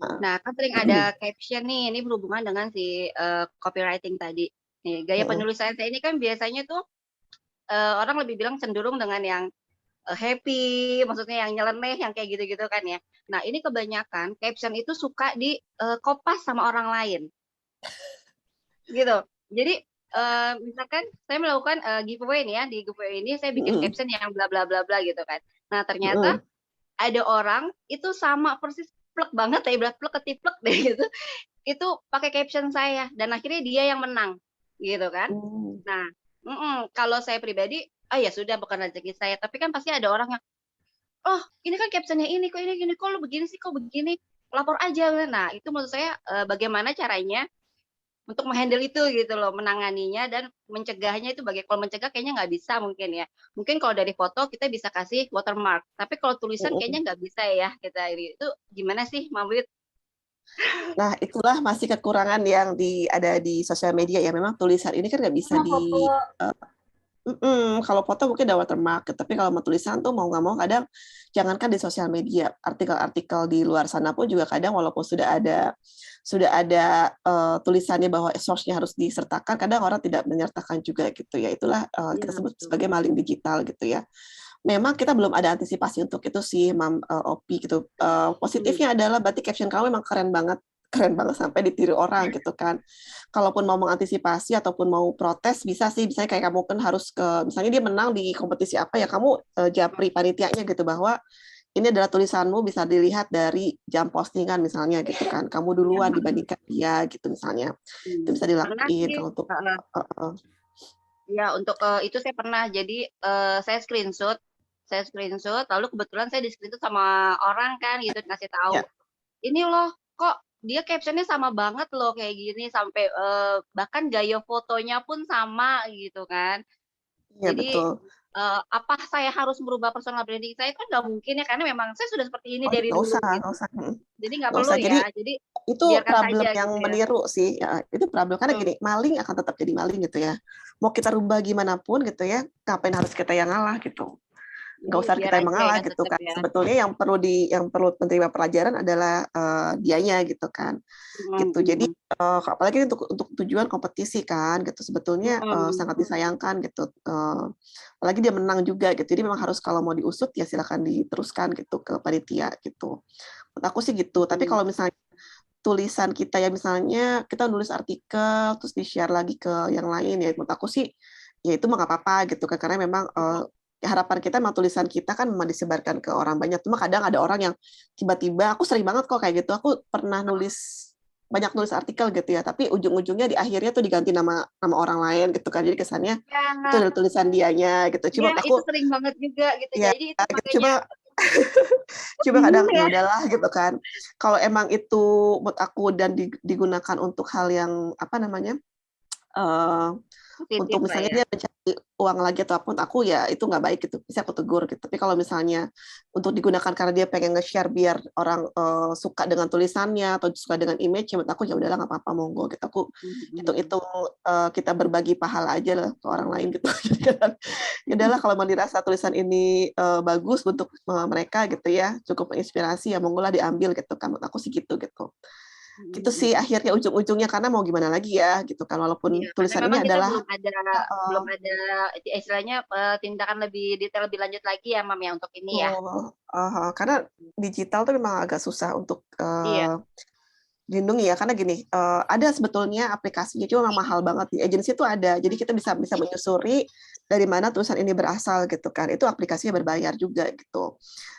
Nah, kan sering ada caption nih, ini berhubungan dengan si copywriting tadi. Nih, gaya penulisan saya ini kan biasanya tuh orang lebih bilang cenderung dengan yang happy, maksudnya yang nyeleneh, yang kayak gitu-gitu kan ya. Nah, ini kebanyakan caption itu suka di kopas sama orang lain. Gitu. Jadi misalkan saya melakukan giveaway nih ya, di giveaway ini saya bikin caption yang bla bla bla bla gitu kan. Nah, ternyata ada orang itu sama persis plek banget ya, plek ketiplek deh gitu. Itu pakai caption saya dan akhirnya dia yang menang gitu kan. Nah, kalau saya pribadi, ya sudah bukan rezeki saya, tapi kan pasti ada orang yang, oh ini kan captionnya ini, kok lu begini sih, kok begini, lapor aja. Nah, itu menurut saya bagaimana caranya untuk menghandle itu gitu loh, menanganinya dan mencegahnya itu kalau mencegah kayaknya nggak bisa mungkin ya. Mungkin kalau dari foto kita bisa kasih watermark, tapi kalau tulisan kayaknya nggak bisa ya kita ini. Itu gimana sih, Mbak Wit? Nah, itulah masih kekurangan yang ada di sosial media ya. Memang tulisan ini kan nggak bisa kalau foto mungkin ada watermark, tapi kalau mau tulisan tuh mau nggak mau kadang jangankan di sosial media, artikel-artikel di luar sana pun juga kadang walaupun sudah ada tulisannya bahwa source-nya harus disertakan, kadang orang tidak menyertakan juga gitu ya. Itulah kita sebut sebagai maling digital gitu ya. Memang kita belum ada antisipasi untuk itu sih, Mam Opi gitu. Positifnya adalah berarti caption kamu memang keren banget sampai ditiru orang gitu kan. Kalaupun mau mengantisipasi ataupun mau protes bisa sih, misalnya kayak kamu kan harus misalnya dia menang di kompetisi apa ya, kamu japri panitianya gitu bahwa ini adalah tulisanmu bisa dilihat dari jam postingan misalnya gitu kan. Kamu duluan dibandingkan dia gitu misalnya. Itu bisa dilakuin kalau untuk ya untuk itu saya pernah. Jadi saya screenshot lalu kebetulan saya di screenshot sama orang kan gitu, ngasih tahu. Ini loh, kok dia captionnya sama banget loh kayak gini, sampai bahkan gaya fotonya pun sama gitu kan. Iya, Jadi betul. apa saya harus merubah personal branding saya kan nggak mungkin ya, karena memang saya sudah seperti ini Oh, dari nggak dulu usah, gitu. nggak usah. Jadi nggak Nggak perlu usah. Jadi ya. Jadi itu biarkan problem saja yang gitu ya. meniru sih. Ya, itu problem karena Hmm. gini, maling akan tetap jadi maling gitu ya. Mau kita rubah gimana pun gitu ya, ngapain harus kita yang ngalah gitu. Nggak Jadi usah biar kita yang aja mengalah ya gitu tetap kan. ya. Sebetulnya yang perlu menerima pelajaran adalah dianya gitu kan. Gitu. Jadi apalagi untuk tujuan kompetisi kan gitu. Sebetulnya sangat disayangkan gitu. Apalagi dia menang juga gitu. Jadi memang harus kalau mau diusut ya silakan diteruskan gitu ke panitia gitu. Menurut aku sih gitu. Tapi kalau misalnya tulisan kita ya misalnya kita nulis artikel terus di-share lagi ke yang lain ya menurut aku sih ya itu mah nggak apa-apa gitu kan karena memang ya harapan kita memang tulisan kita kan memang disebarkan ke orang banyak. Cuma kadang ada orang yang tiba-tiba aku sering banget kok kayak gitu. Aku pernah banyak nulis artikel gitu ya, tapi ujung-ujungnya di akhirnya tuh diganti nama orang lain gitu kan. Jadi kesannya itu Ya, adalah tulisan dianya gitu. Cuma ya itu aku sering banget juga gitu. ya Jadi itu cuma makanya coba kadang bingung ya ya. udahlah gitu kan. Kalau emang itu menurut aku dan digunakan untuk hal yang apa namanya Positif untuk lah misalnya ya. dia mencari uang lagi atau apapun aku ya itu nggak baik gitu bisa aku tegur gitu. Tapi kalau misalnya untuk digunakan karena dia pengen nge-share biar orang suka dengan tulisannya atau suka dengan image menurut aku ya udahlah nggak apa-apa monggo gitu. Aku hitung-hitung kita berbagi pahala aja lah ke orang lain gitu. Ya udahlah kalau mau dirasa tulisan ini bagus untuk mereka gitu ya cukup menginspirasi ya monggo lah diambil gitu kan menurut aku sih gitu gitu. Gitu sih akhirnya ujung-ujungnya karena mau gimana lagi ya gitu kan walaupun Iya, karena tulisan ini memang kita adalah belum ada istilahnya tindakan lebih detail lebih lanjut lagi ya Mam ya untuk ini ya. karena digital tuh memang agak susah untuk Iya. dilindungi ya karena gini ada sebetulnya aplikasinya cuma memang mahal banget di agensi itu ada jadi kita bisa menyusuri dari mana tulisan ini berasal gitu kan itu aplikasinya berbayar juga gitu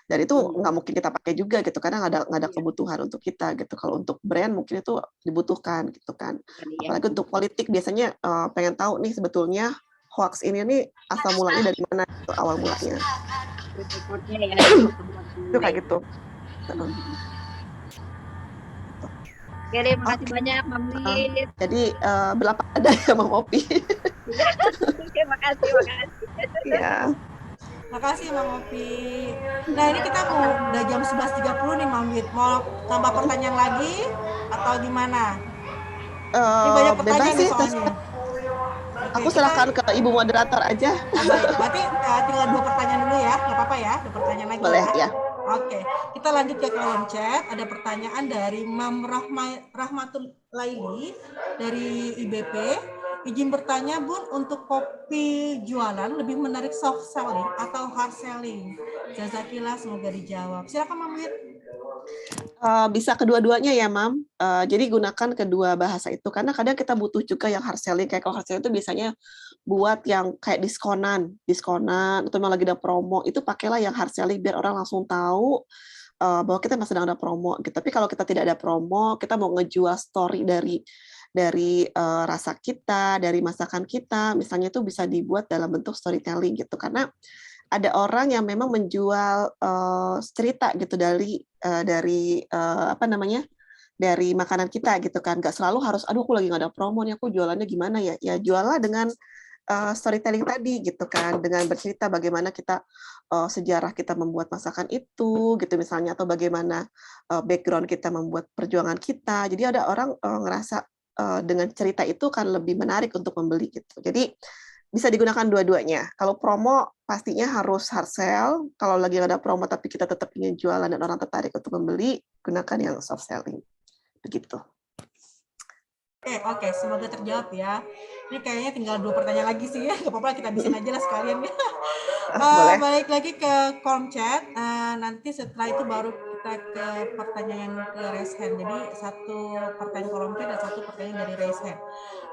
dan itu nggak mungkin kita pakai juga gitu karena nggak ada kebutuhan untuk kita gitu kalau untuk brand mungkin itu dibutuhkan gitu kan apalagi untuk politik biasanya pengen tahu nih sebetulnya hoax ini nih asal mulanya dari mana gitu, awal mulanya itu kayak gitu. Oke deh, makasih banyak Mam Lis. Jadi berlapang dada ya Mam Opi. Makasih. Iya. Makasih Mam Opi. Nah ini kita udah jam 11.30 nih Mam Wit. Mau tambah pertanyaan lagi atau gimana? Ini banyak pertanyaan nih soalnya. Aku serahkan ke Ibu moderator aja. Baik, berarti tinggal 2 pertanyaan dulu ya, nggak apa-apa ya, 2 pertanyaan lagi. Boleh ya. Oke, kita lanjut ke kolom chat. Ada pertanyaan dari Mam Rahmatul Laili dari IBP. Izin bertanya Bun, untuk kopi jualan lebih menarik soft selling atau hard selling? Jazakillah, semoga dijawab. Silakan Mam Wit. Bisa kedua-duanya ya Mam. Jadi gunakan kedua bahasa itu karena kadang kita butuh juga yang hard selling. Kayak kalau hard selling itu biasanya buat yang kayak diskonan atau memang lagi ada promo itu pakailah yang hard selling biar orang langsung tahu bahwa kita masih sedang ada promo gitu. Tapi kalau kita tidak ada promo, kita mau ngejual story dari rasa kita, dari masakan kita, misalnya itu bisa dibuat dalam bentuk storytelling gitu. Karena ada orang yang memang menjual cerita gitu dari apa namanya dari makanan kita gitu kan. Nggak selalu harus aduh aku lagi nggak ada promo nih aku jualannya gimana ya. Ya juallah dengan storytelling tadi gitu kan dengan bercerita bagaimana kita sejarah kita membuat masakan itu gitu misalnya atau bagaimana background kita membuat perjuangan kita. Jadi ada orang ngerasa dengan cerita itu kan lebih menarik untuk membeli gitu. Jadi bisa digunakan dua-duanya. Kalau promo pastinya harus hard sell. Kalau lagi ada promo tapi kita tetap ingin jualan dan orang tertarik untuk membeli, gunakan yang soft selling. Begitu. Oke, semoga terjawab ya. Ini kayaknya tinggal 2 pertanyaan lagi sih ya. Gak apa-apa, kita habisin aja lah sekalian ya. Balik lagi ke kolom chat. Nanti setelah itu baru kita ke pertanyaan ke raise hand. Jadi 1 pertanyaan kolom chat dan 1 pertanyaan dari raise hand.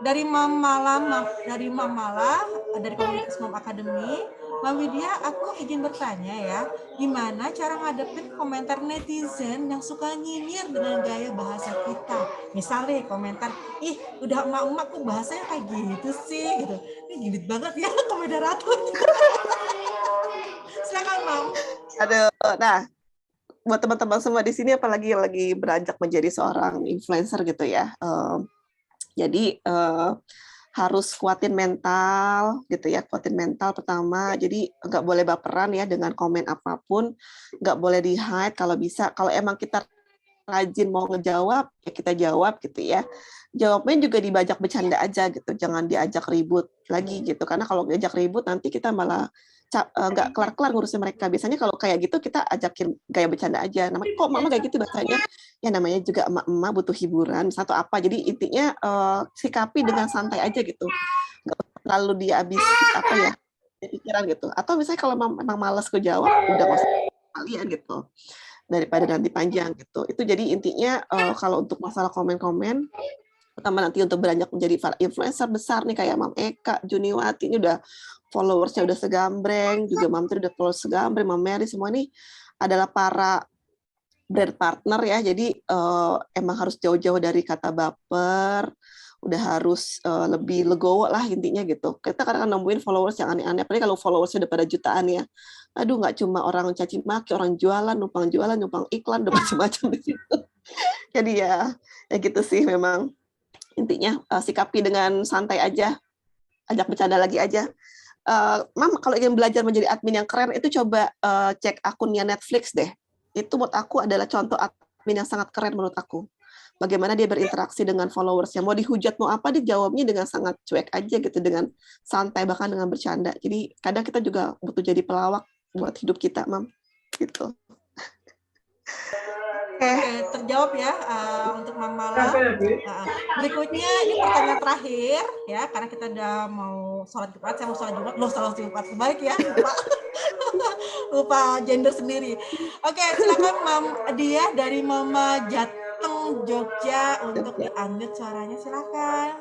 Dari Mam Mala, dari komunitas Mom Academy, Mam Widya, aku izin bertanya ya, gimana cara ngadepin komentar netizen yang suka nyinyir dengan gaya bahasa kita? Misalnya komentar, ih udah emak-emak kok bahasanya kayak gitu sih, gitu. Ini gilid banget ya moderator. Silakan Mam. Aduh, nah buat teman-teman semua di sini apalagi yang lagi beranjak menjadi seorang influencer gitu ya. Jadi harus kuatin mental gitu ya, kuatin mental pertama. Jadi nggak boleh baperan ya dengan komen apapun, nggak boleh di-hide kalau bisa. Kalau emang kita rajin mau ngejawab, ya kita jawab gitu ya. Jawabnya juga dibajak bercanda aja gitu, jangan diajak ribut lagi gitu. Karena kalau diajak ribut nanti kita malah nggak kelar-kelar ngurusin mereka. Biasanya kalau kayak gitu kita ajakin gaya bercanda aja. Namanya kok mama kayak gitu bahasanya, ya namanya juga emak-emak butuh hiburan satu apa. Jadi intinya sikapi dengan santai aja gitu. Nggak terlalu dihabis apa ya pikiran gitu. Atau misalnya kalau memang malas ke jawab, udah nggak usah kalian gitu daripada nanti panjang gitu. Itu jadi intinya kalau untuk masalah komen-komen, pertama nanti untuk beranjak menjadi influencer besar nih kayak Mam Eka, Juniwati ini udah followersnya udah segambreng, juga Mam Tri udah followers segambreng, Mam Mary semua nih adalah para brand partner ya. Jadi emang harus jauh-jauh dari kata baper, udah harus lebih legowo lah intinya gitu. Kita kadang nemuin followers yang aneh-aneh, apalagi kalau followersnya udah pada jutaan ya. Aduh, nggak cuma orang caci maki, orang jualan, numpang iklan, udah macam-macam di situ. Jadi ya gitu sih memang intinya sikapi dengan santai aja, ajak bercanda lagi aja. Mam, kalau ingin belajar menjadi admin yang keren itu coba cek akunnya Netflix deh. Itu menurut aku adalah contoh admin yang sangat keren menurut aku. Bagaimana dia berinteraksi dengan followersnya. Mau dihujat mau apa, dia jawabnya dengan sangat cuek aja gitu, dengan santai bahkan dengan bercanda. Jadi kadang kita juga butuh jadi pelawak buat hidup kita, Mam. Gitu. Oke, terjawab ya untuk Mama Mala. Berikutnya ini pertanyaan terakhir ya, karena kita udah mau sholat Jumat, saya mau sholat Jumat, sholat Jumat sebaik ya, lupa gender sendiri. Oke, silakan Mam Dia dari Mama Jateng Jogja untuk diambil suaranya, silakan.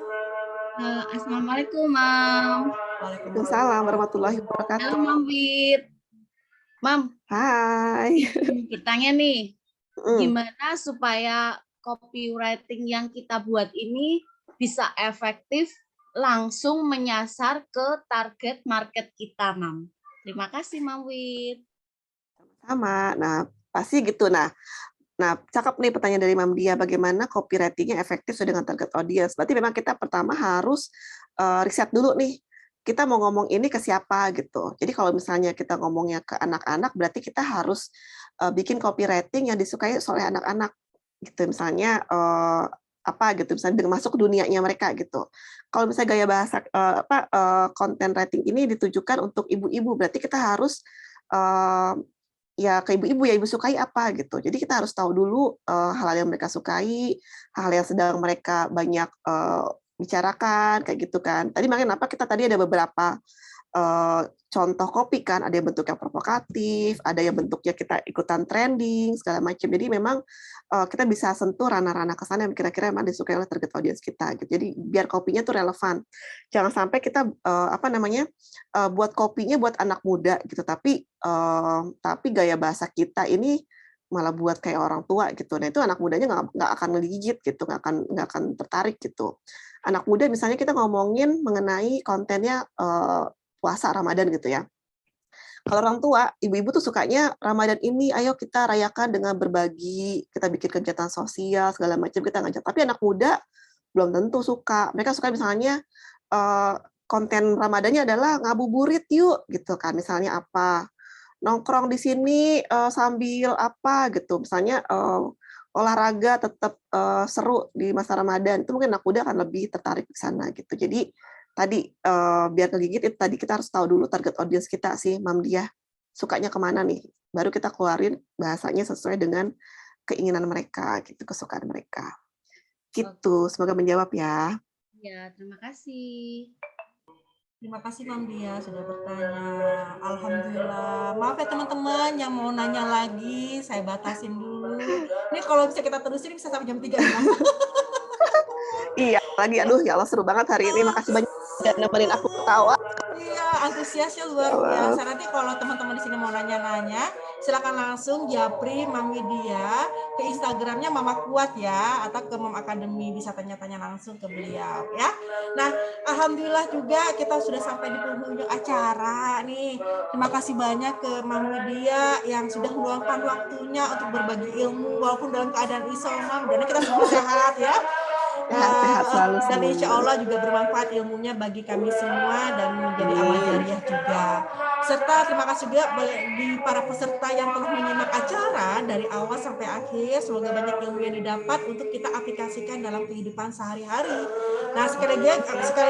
Assalamualaikum, Mam. Waalaikumsalam warahmatullahi wabarakatuh. Halo, Mam Wit. Mam. Hai. Bertanya nih, gimana supaya copywriting yang kita buat ini bisa efektif langsung menyasar ke target market kita, Mam? Terima kasih, Mam Wit. Sama. Nah, pasti gitu. Nah, cakep nih pertanyaan dari Mam Dia, bagaimana copywriting-nya efektif sesuai dengan target audience. Berarti memang kita pertama harus riset dulu nih, kita mau ngomong ini ke siapa gitu. Jadi kalau misalnya kita ngomongnya ke anak-anak, berarti kita harus bikin copywriting yang disukai oleh anak-anak gitu. Misalnya apa gitu, misalnya masuk ke dunianya mereka gitu. Kalau misalnya gaya bahasa content writing ini ditujukan untuk ibu-ibu, berarti kita harus ya ke ibu-ibu ya, ibu sukai apa gitu. Jadi kita harus tahu dulu hal-hal yang mereka sukai, hal yang sedang mereka banyak bicarakan kayak gitu kan. Tadi makanya kenapa kita tadi ada beberapa contoh copy kan, ada yang bentuknya provokatif, ada yang bentuknya kita ikutan trending segala macam. Jadi memang kita bisa sentuh ranah-ranah kesan yang kira-kira memang disukai oleh target audience kita gitu. Jadi biar kopinya tuh relevan. Jangan sampai kita buat kopinya buat anak muda gitu, tapi gaya bahasa kita ini malah buat kayak orang tua gitu. Nah itu anak mudanya nggak akan ngegigit gitu, nggak akan tertarik gitu. Anak muda misalnya kita ngomongin mengenai kontennya puasa Ramadan gitu ya. Kalau orang tua, ibu-ibu tuh sukanya Ramadan ini, ayo kita rayakan dengan berbagi, kita bikin kegiatan sosial segala macam, kita ngajak. Tapi anak muda belum tentu suka. Mereka suka misalnya konten Ramadannya adalah ngabuburit yuk gitu kan. Misalnya apa? Nongkrong di sini sambil apa gitu, misalnya olahraga tetap seru di masa Ramadan, itu mungkin anak muda akan lebih tertarik ke sana gitu. Jadi tadi biar ngegigit itu tadi kita harus tahu dulu target audience kita sih, Mam Dia sukanya kemana nih, baru kita keluarin bahasanya sesuai dengan keinginan mereka gitu, kesukaan mereka gitu. Semoga menjawab ya. Ya, terima kasih. Terima kasih Mam Dia sudah bertanya. Alhamdulillah. Maaf ya teman-teman yang mau nanya lagi, saya batasin dulu. Ini kalau bisa kita terusin bisa sampai jam 3 ya. Iya, lagi aduh ya Allah seru banget hari ini. Makasih banyak udah nemenin aku ketawa. Iya, antusiasnya luar biasa. Nanti kalau teman-teman di sini mau nanya-nanya, silakan langsung japri Mam Widya ke Instagramnya Mama Kuat ya, atau ke Mom Academy, bisa tanya-tanya langsung ke beliau ya. Nah, alhamdulillah juga kita sudah sampai di penghujung acara nih. Terima kasih banyak ke Mam Widya yang sudah meluangkan waktunya untuk berbagi ilmu walaupun dalam keadaan isoman, dan kita semua sehat ya. Sehat selalu Dan insya semuanya. Allah juga bermanfaat ilmunya bagi kami semua dan menjadi amal jariah juga. Serta terima kasih juga di para peserta yang telah menyimak acara dari awal sampai akhir. Semoga banyak ilmu yang didapat untuk kita aplikasikan dalam kehidupan sehari-hari. Nah, sekali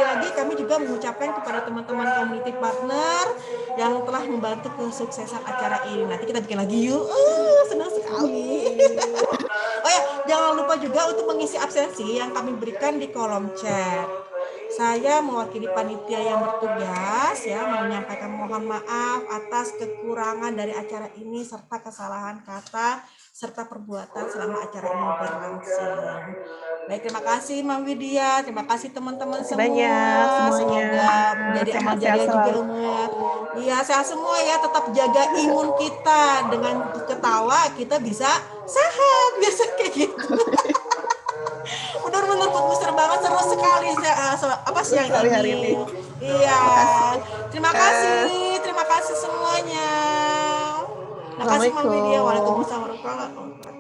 lagi kami juga mengucapkan kepada teman-teman community partner yang telah membantu kesuksesan acara ini. Nanti kita bikin lagi yuk. Senang sekali. Oh ya, jangan lupa juga untuk mengisi absensi yang kami berikan di kolom chat. Saya mewakili panitia yang bertugas ya menyampaikan mohon maaf atas kekurangan dari acara ini serta kesalahan kata serta perbuatan selama acara ini berlangsung. Baik, terima kasih Mam Widya, terima kasih teman-teman semua. Banyak semuanya. Semoga menjadi amal jariah juga ilmunya. Iya, sehat semua ya, tetap jaga imun kita dengan ketawa kita bisa sehat biasa kayak gitu. Benar-benar booster banget, seru sekali siang sekali ini. hari ini. Iya, terima kasih semuanya. Terima kasih Mam Widya. Waalaikumsalam warahmatullahi wabarakatuh.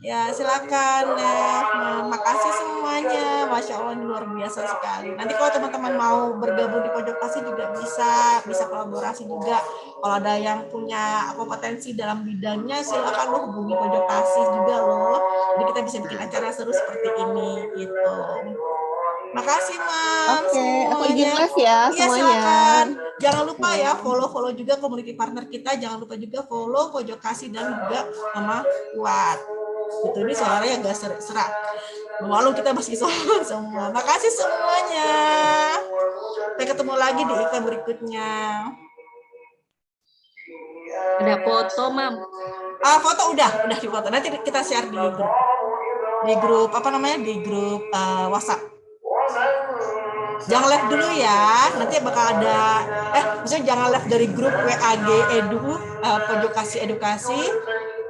Ya, silakan ya. Makasih semuanya. Masya Allah, ini luar biasa sekali. Nanti kalau teman-teman mau bergabung di Pojok Kasih juga bisa kolaborasi juga. Kalau ada yang punya kompetensi dalam bidangnya, silakan lo hubungi Pojok Kasih juga loh. Jadi kita bisa bikin acara seru seperti ini gitu. Makasih Mam. Oke, aku izin live ya Iya, semuanya. silakan. Jangan lupa ya follow juga community partner kita. Jangan lupa juga follow Pojok Kasih dan juga Mama Kuat. Gitu, ini suaranya agak serak. Malu kita masih soal semua. Makasih semuanya. Sampai ketemu lagi di iklan berikutnya. Ada foto, Mam. Foto udah difoto. Nanti kita share di grup. Di grup Di grup WhatsApp. Jangan live dulu ya. Nanti bakal ada maksudnya jangan live dari grup WAG Edu Pojok Kasih Edukasi.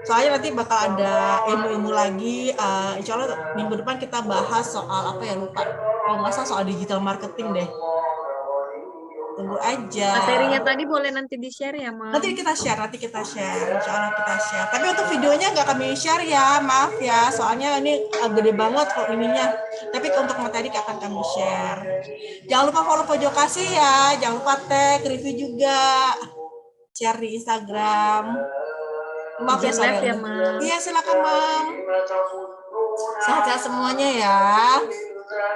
Soalnya nanti bakal ada ilmu-ilmu lagi. Insya Allah minggu depan kita bahas soal lupa. Kalau nggak salah soal digital marketing deh. Tunggu aja. Materinya tadi boleh nanti di-share ya, Mam? Nanti kita share. Insya Allah kita share. Tapi untuk videonya nggak kami share ya. Maaf ya. Soalnya ini gede banget kok ininya. Tapi untuk materi akan kami share. Jangan lupa follow Pojok Kasih ya. Jangan lupa tag, review juga. Share di Instagram. Maaf ya, live ya, Mam. Iya, silakan, Mam. Sehat-sehat semuanya ya.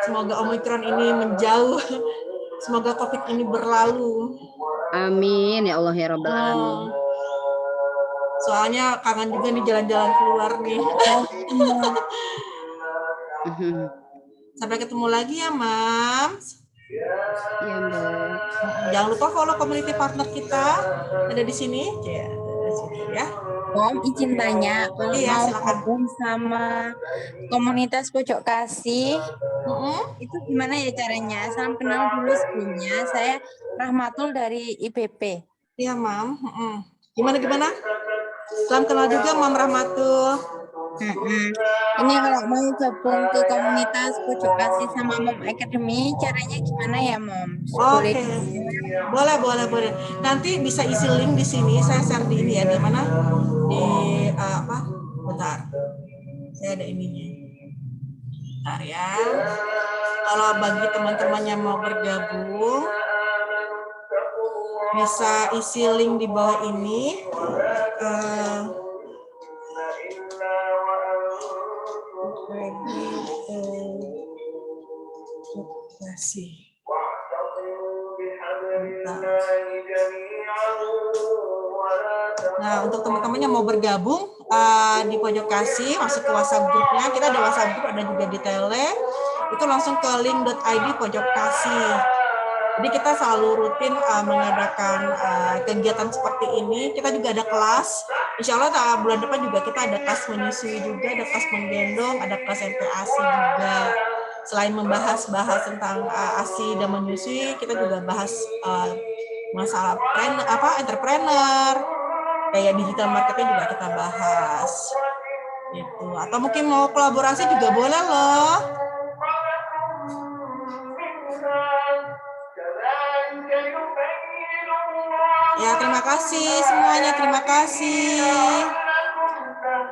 Semoga Omikron ini menjauh. Semoga COVID ini berlalu. Amin ya Allah ya Rabbal Alamin. Soalnya kangen juga nih jalan-jalan keluar nih. Sampai ketemu lagi ya, Mam. Iya, Mbak. Jangan lupa follow community partner kita. Ada di sini. Ya. Om, izin tanya, kalau mau gabung sama komunitas Pojok Kasih, itu gimana ya caranya? Salam kenal dulu sebelumnya, saya Rahmatul dari IPP. Iya, Mam. Gimana? Salam kenal juga, Mam Rahmatul. Ini kalau mau gabung ke komunitas Pojok Kasih sama Mom Academy, caranya gimana ya, Mom? Oke. Boleh. Nanti bisa isi link di sini. Saya share di ini ya, di mana? Di Bentar. Saya ada ininya. Bentar ya. Kalau bagi teman-teman yang mau bergabung, bisa isi link di bawah ini. Kasih. Nah, untuk teman-teman yang mau bergabung di Pojok Kasih, masuk ke WhatsApp grupnya. Kita ada WhatsApp group, ada juga di Tele. Itu langsung ke link.id Pojok Kasih. Jadi kita selalu rutin mengadakan kegiatan seperti ini. Kita juga ada kelas. Insya Allah bulan depan juga kita ada kelas menyusui juga, ada kelas menggendong, ada kelas MPASI juga. Selain membahas tentang ASI dan menyusui, kita juga bahas masalah entrepreneur, kayak digital marketing juga kita bahas. Gitu. Atau mungkin mau kolaborasi juga boleh loh. Ya, terima kasih semuanya, terima kasih.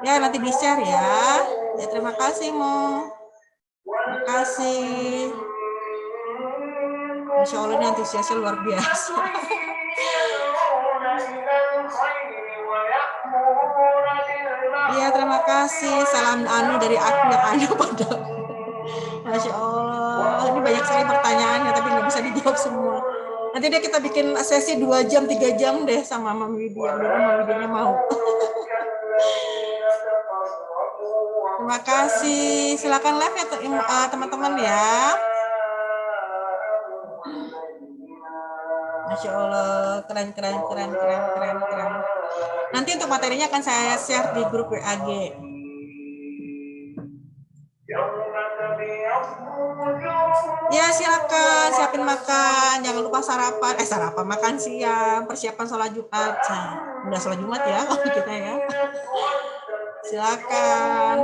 Ya, nanti di-share ya. Ya, terima kasih, Mo. kasih. Masya Allah, ini antusiasnya luar biasa. Iya, terima kasih. Salam anu dari aku yang anu pada. Masya Allah, ini banyak sekali pertanyaannya, tapi nggak bisa dijawab semua. Nanti deh kita bikin sesi 2 jam, 3 jam deh sama Mama Widya. Mama Widyanya mau. Terima kasih. Silakan live ya teman-teman ya. Masya Allah, keren. Nanti untuk materinya akan saya share di grup WAG. Ya, silakan siapin makan, jangan lupa sarapan. Sarapan, makan siang, persiapan sholat Jumat. Udah sholat Jumat ya kalau kita ya. Silakan.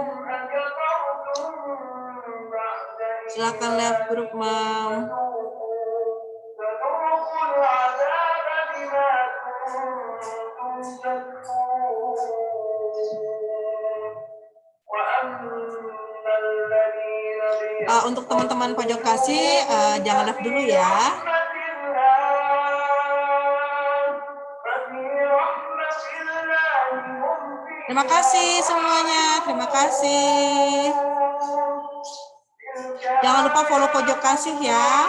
Silakan live grup, Mam. Untuk teman-teman pojok kasih, jangan live dulu ya. Terima kasih semuanya, terima kasih. Jangan lupa follow pojok kasih ya.